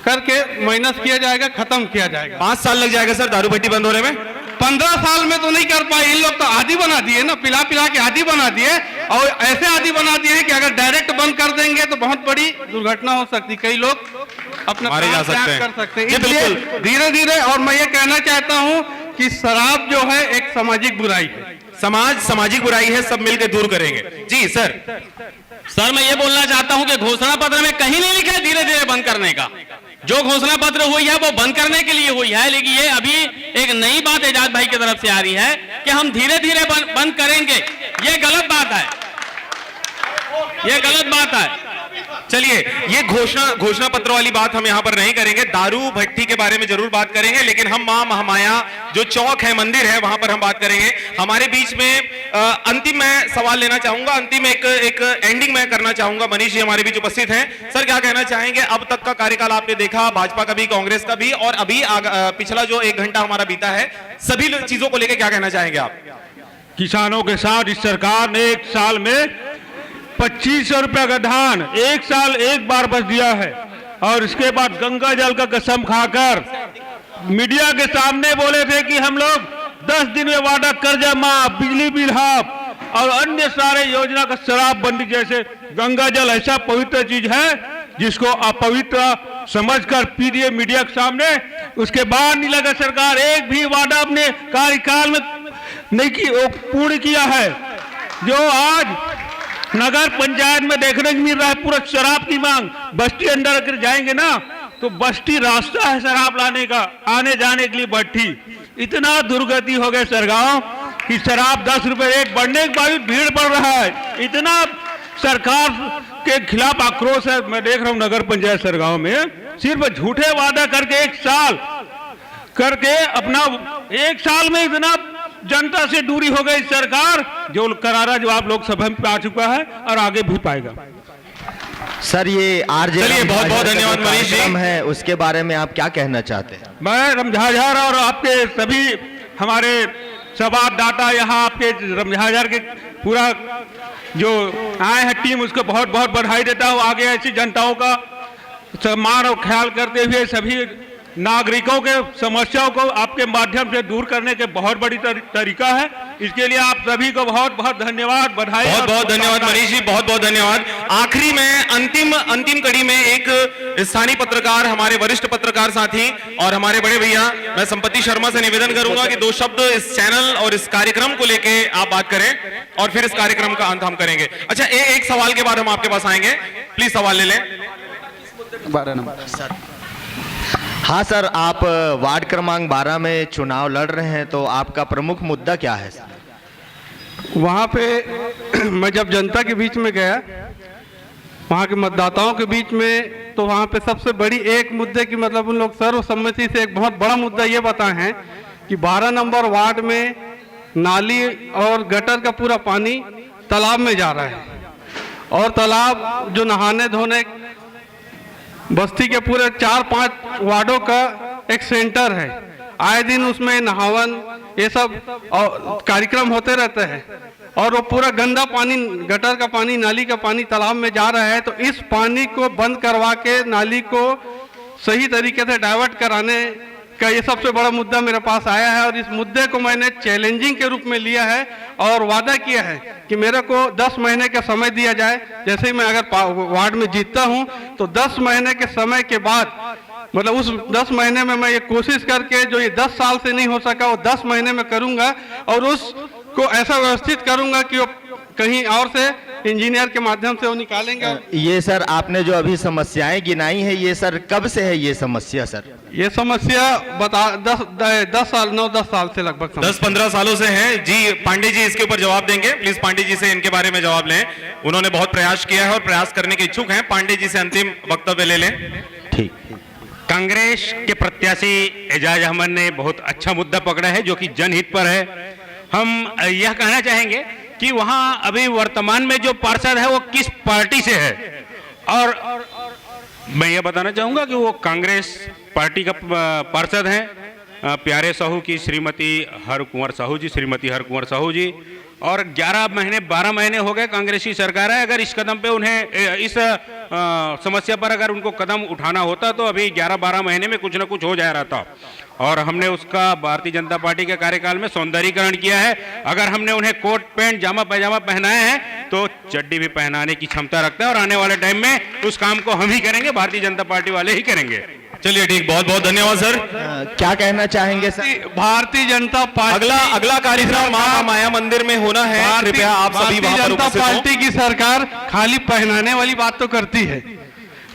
करके माइनस किया जाएगा, खत्म किया जाएगा। 5 साल लग जाएगा सर दारू भट्टी बंद होने में? 15 साल में तो नहीं कर पाए। इन लोग तो आदी बना दिए ना, पिला के आदी बना दिए, और ऐसे आदी बना दिए कि अगर डायरेक्ट बंद कर देंगे तो बहुत बड़ी दुर्घटना हो सकती, कई लोग अपना मारे जा सकते हैं। कर सकते हैं। इसलिए धीरे धीरे, और मैं ये कहना चाहता हूँ कि शराब जो है एक सामाजिक बुराई है, सामाजिक बुराई है, सब मिलकर दूर करेंगे। जी सर मैं ये बोलना चाहता हूं कि घोषणा पत्र में कहीं नहीं लिखा है धीरे धीरे बंद करने का। जो घोषणा पत्र हुई है वो बंद करने के लिए हुई है, लेकिन ये अभी एक नई बात एजाज भाई की तरफ से आ रही है कि हम धीरे धीरे बंद करेंगे। ये गलत बात है, ये गलत बात है। चलिए, ये घोषणा पत्र वाली बात हम यहाँ पर नहीं करेंगे। दारू भट्टी के बारे में जरूर बात करेंगे, लेकिन हम मां महामाया जो चौक है, मंदिर है, वहां पर हम बात करेंगे। हमारे बीच में अंतिम मैं सवाल लेना चाहूंगा, अंतिम एक एंडिंग मैं करना चाहूंगा। मनीष जी हमारे बीच उपस्थित हैं। सर, क्या कहना चाहेंगे? अब तक का कार्यकाल आपने देखा, भाजपा का भी, कांग्रेस का भी, और अभी पिछला जो 1 घंटा हमारा बीता है, सभी चीजों को लेकर क्या कहना चाहेंगे आप? किसानों के साथ इस सरकार ने 1 साल में 2500 रुपए का धान 1 साल एक बार बस दिया है, और इसके बाद गंगा जल का कसम खाकर मीडिया के सामने बोले थे कि हम लोग 10 दिन में वादा कर्जा माफ, बिजली बिल हाफ, और अन्य सारे योजना का शराबबंदी जैसे गंगा जल ऐसा पवित्र चीज है जिसको अपवित्र समझकर पी दिए मीडिया के सामने। उसके बाद नहीं लगा सरकार एक भी वादा अपने कार्यकाल में नहीं की पूर्ण किया है। जो आज नगर पंचायत में देखने को मिल रहा है पूरा शराब की मांग, बस्ती अंदर अगर जाएंगे ना तो बस्ती रास्ता है शराब लाने का, आने जाने के लिए भट्टी। इतना दुर्गति हो गया सरगांव कि शराब 10 रुपए रेट बढ़ने के बावजूद भीड़ बढ़ रहा है। इतना सरकार के खिलाफ आक्रोश है। मैं देख रहा हूं नगर पंचायत सरगांव में सिर्फ झूठे वादा करके 1 साल करके अपना 1 साल में इतना जनता से दूरी हो गई सरकार, जो करारा जवाब लोकसभा में आ चुका है और आगे भी पाएगा। सर ये आरजे चलिए बहुत बहुत धन्यवाद मनीष जी है, उसके बारे में आप क्या कहना चाहते हैं? मैं रमझाझर और आपके सभी हमारे संवाददाता यहाँ आपके रमझाझर के पूरा जो आए हैं टीम उसको बहुत बहुत बधाई देता हूँ। आगे ऐसी जनताओं का सम्मान और ख्याल करते हुए सभी नागरिकों के समस्याओं को आपके माध्यम से दूर करने के बहुत बड़ी तरीका है। इसके लिए आप सभी को बहुत बहुत धन्यवाद, बधाई। बहुत बहुत धन्यवाद मनीष जी, बहुत बहुत धन्यवाद। आखिरी में अंतिम कड़ी में एक स्थानीय पत्रकार, हमारे वरिष्ठ पत्रकार साथी और हमारे बड़े भैया मैं संपत्ति शर्मा से निवेदन करूंगा कि 2 शब्द इस चैनल और इस कार्यक्रम को लेके आप बात करें और फिर इस कार्यक्रम का अंत हम करेंगे। अच्छा एक सवाल के बाद हम आपके पास आएंगे, प्लीज सवाल ले लें। 12 नंबर सर। हाँ सर, आप वार्ड क्रमांक 12 में चुनाव लड़ रहे हैं, तो आपका प्रमुख मुद्दा क्या है सर? वहाँ पे मैं जब जनता के बीच में गया, वहाँ के मतदाताओं के बीच में, तो वहाँ पे सबसे बड़ी एक मुद्दे की मतलब उन लोग सर्वसम्मति से एक बहुत बड़ा मुद्दा ये बताए हैं कि 12 नंबर वार्ड में नाली और गटर का पूरा पानी तालाब में जा रहा है और तालाब जो नहाने धोने बस्ती के पूरे 4-5 वार्डों का एक सेंटर है। आए दिन उसमें नहावन ये सब कार्यक्रम होते रहते हैं और वो पूरा गंदा पानी, गटर का पानी, नाली का पानी तालाब में जा रहा है। तो इस पानी को बंद करवा के नाली को सही तरीके से डाइवर्ट कराने का ये सबसे बड़ा मुद्दा मेरे पास आया है और इस मुद्दे को मैंने चैलेंजिंग के रूप में लिया है और वादा किया है कि मेरे को 10 महीने का समय दिया जाए। जैसे ही मैं अगर वार्ड में जीतता हूं तो 10 महीने के समय के बाद, मतलब उस 10 महीने में मैं ये कोशिश करके जो ये 10 साल से नहीं हो सका वो 10 महीने में करूंगा और उसको ऐसा व्यवस्थित करूंगा कि वो कहीं और से इंजीनियर के माध्यम से वो निकालेंगे। ये सर आपने जो अभी समस्याएं गिनाई है, ये सर कब से है ये समस्या सर? ये समस्या बता 10 साल 9-10 साल से लगभग 10-15 सालों से है जी। पांडे जी इसके ऊपर जवाब देंगे, प्लीज पांडे जी से इनके बारे में जवाब लें। उन्होंने बहुत प्रयास किया है और प्रयास करने के इच्छुक हैं। पांडे जी से अंतिम वक्तव्य ले लें। ठीक। कांग्रेस के प्रत्याशी एजाज अहमद ने बहुत अच्छा मुद्दा पकड़ा है जो कि जनहित पर है। हम यह कहना चाहेंगे कि वहां अभी वर्तमान में जो पार्षद है वो किस पार्टी से है, और मैं ये बताना चाहूंगा कि वो कांग्रेस पार्टी का पार्षद हैं प्यारे साहू की श्रीमती हरकुंवर साहू जी, श्रीमती हरकुंवर साहू जी। और 12 महीने हो गए कांग्रेस की सरकार है। अगर इस कदम पे उन्हें इस समस्या पर अगर उनको कदम उठाना होता तो अभी 11-12 महीने में कुछ ना कुछ हो जा रहा था। और हमने उसका भारतीय जनता पार्टी के कार्यकाल में सौंदर्यीकरण किया है। अगर हमने उन्हें कोट पैंट जामा पैजामा पहनाए हैं तो चड्डी भी पहनाने की क्षमता रखते हैं और आने वाले टाइम में उस काम को हम ही करेंगे, भारतीय जनता पार्टी वाले ही करेंगे। चलिए ठीक, बहुत बहुत धन्यवाद सर। क्या कहना चाहेंगे सर? भारतीय जनता पार्टी अगला कार्यक्रम माया मंदिर में होना है, कृपया आप सभी वहां पर उपस्थित हो। पार्टी की सरकार खाली पहनाने वाली बात तो करती है,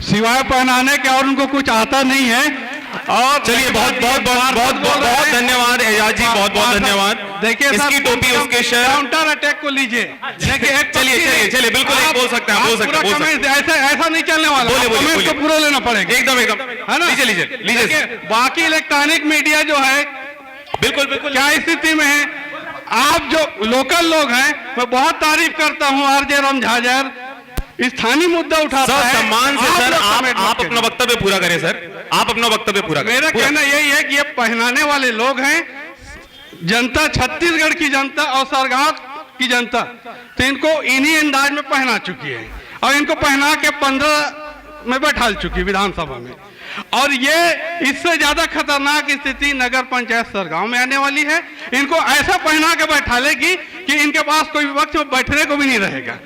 सिवाय पहनाने के और उनको कुछ आता नहीं है। और चलिए बहुत धन्यवाद एजाज जी, बहुत बहुत धन्यवाद। देखिए इसकी टोपी उसके शहर काउंटर अटैक को लीजिए। देखिए चलिए बिल्कुल बोल सकते हैं, ऐसा नहीं चलने वाला, कमेंट को पूरा लेना पड़ेगा। एकदम है ना? लीजिए। बाकी इलेक्ट्रॉनिक मीडिया जो है बिल्कुल क्या स्थिति में है? आप जो लोकल लोग हैं, मैं बहुत तारीफ करता हूँ आरजे रमझाझर स्थानीय मुद्दा उठाता है। सम्मान से सर आप अपना वक्तव्य पूरा करें सर, आप अपना वक्तव्य पूरा करें। मेरा कहना यही है कि ये पहनाने वाले लोग हैं, जनता छत्तीसगढ़ की जनता और सरगांव की जनता तो इनको इन्हीं अंदाज में पहना चुकी है और इनको पहना के 15 में बैठा चुकी विधानसभा में। और ये इससे ज्यादा खतरनाक स्थिति नगर पंचायत सरगांव में आने वाली है। इनको ऐसा पहना के बैठा लेगी कि कि इनके पास कोई वक्त में बैठने को भी नहीं रहेगा।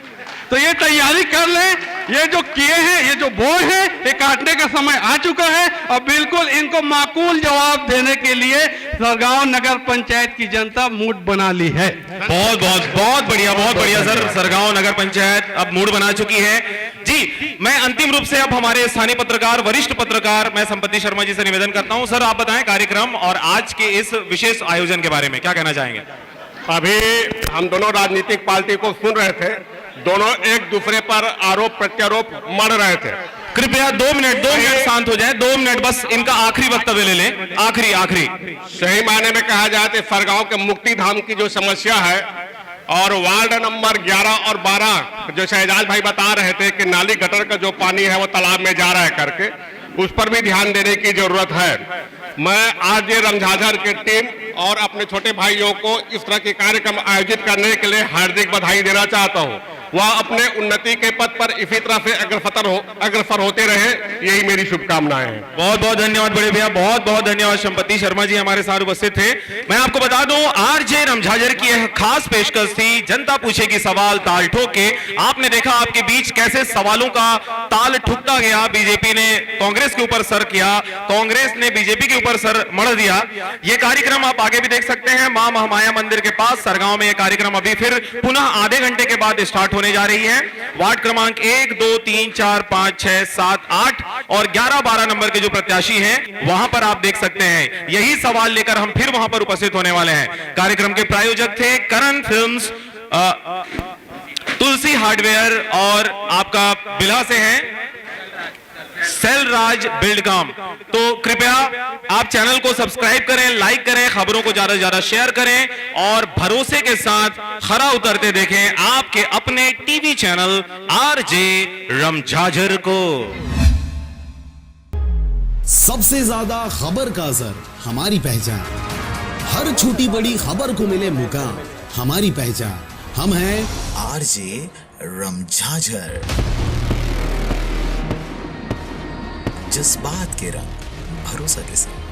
तो ये तैयारी कर लें, ये जो किए हैं, ये जो बोए हैं, ये काटने का समय आ चुका है और बिल्कुल इनको माकूल जवाब देने के लिए सरगांव नगर पंचायत की जनता मूड बना ली है। बहुत बहुत बहुत बढ़िया सर। सरगांव नगर पंचायत अब मूड बना चुकी है जी। मैं अंतिम रूप से अब हमारे स्थानीय पत्रकार, वरिष्ठ पत्रकार, मैं संपत्ति शर्मा जी से निवेदन करता हूं। सर, आप बताएं कार्यक्रम और आज के इस विशेष आयोजन के बारे में क्या कहना चाहेंगे? अभी हम दोनों राजनीतिक पार्टी को सुन रहे थे, दोनों एक दूसरे पर आरोप प्रत्यारोप मर रहे थे। कृपया 2 मिनट शांत हो जाए, 2 मिनट बस इनका आखिरी वक्तव्य ले लें। आखिरी सही मायने में कहा जाए तो सरगांव के मुक्ति धाम की जो समस्या है और वार्ड नंबर 11 और 12 जो शहजाद भाई बता रहे थे कि नाली गटर का जो पानी है वो तालाब में जा रहा है करके, उस पर भी ध्यान देने की जरूरत है। मैं आज ये रमझाझर की टीम और अपने छोटे भाइयों को इस तरह के कार्यक्रम आयोजित करने के लिए हार्दिक बधाई देना चाहता हूँ। वह अपने उन्नति के पथ पर इसी तरह से अग्रसर होते रहे, यही मेरी शुभकामनाएं हैं। बहुत बहुत धन्यवाद बड़े भैया, बहुत बहुत धन्यवाद। संपत्ति शर्मा जी हमारे साथ उपस्थित थे। मैं आपको बता दूं, आरजे रमझाझर की यह खास पेशकश थी, जनता पूछेगी सवाल ताल ठोके। आपने देखा आपके बीच कैसे सवालों का ताल ठुकता गया। बीजेपी ने कांग्रेस के ऊपर सर किया, कांग्रेस ने बीजेपी के ऊपर सर मढ़ दिया। ये कार्यक्रम आप आगे भी देख सकते हैं मां महामाया मंदिर के पास सरगांव में। यह कार्यक्रम अभी फिर पुनः आधे घंटे के बाद स्टार्ट होने जा रही है। वार्ड क्रमांक 1, 2, 3, 4, 5, 6, 7, 8 और 11, 12 नंबर के जो प्रत्याशी हैं वहां पर आप देख सकते हैं। यही सवाल लेकर हम फिर वहां पर उपस्थित होने वाले हैं। कार्यक्रम के प्रायोजक थे करण फिल्म्स, तुलसी हार्डवेयर और आपका बिल्हा से हैं सेलराज बिल्डकॉम। तो कृपया आप चैनल को सब्सक्राइब करें, लाइक करें, खबरों को ज्यादा से ज्यादा शेयर करें और भरोसे के साथ खरा उतरते देखें आपके अपने टीवी चैनल आरजे रमझाझर को। सबसे ज्यादा खबर का असर हमारी पहचान, हर छोटी बड़ी खबर को मिले मुकाम हमारी पहचान। हम हैं आरजे रमझाझर, जज्बात के रंग, भरोसा के साथ।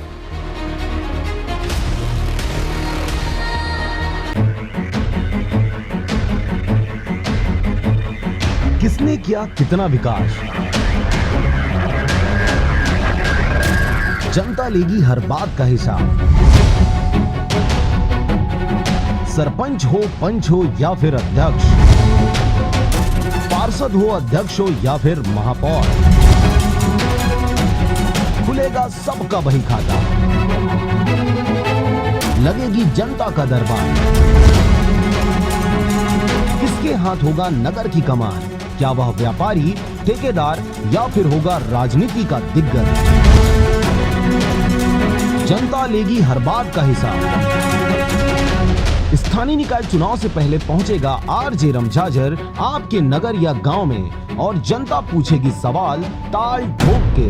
किसने किया कितना विकास, जनता लेगी हर बात का हिसाब। सरपंच हो, पंच हो या फिर अध्यक्ष, पार्षद हो, अध्यक्ष हो या फिर महापौर, खुलेगा सबका बही खाता, लगेगी जनता का दरबार। किसके हाथ होगा नगर की कमान, क्या वह व्यापारी, ठेकेदार या फिर होगा राजनीति का दिग्गज। जनता लेगी हर बात का हिसाब। स्थानीय निकाय चुनाव से पहले पहुंचेगा आरजे रमझाझर आपके नगर या गांव में और जनता पूछेगी सवाल ताल ठोक के।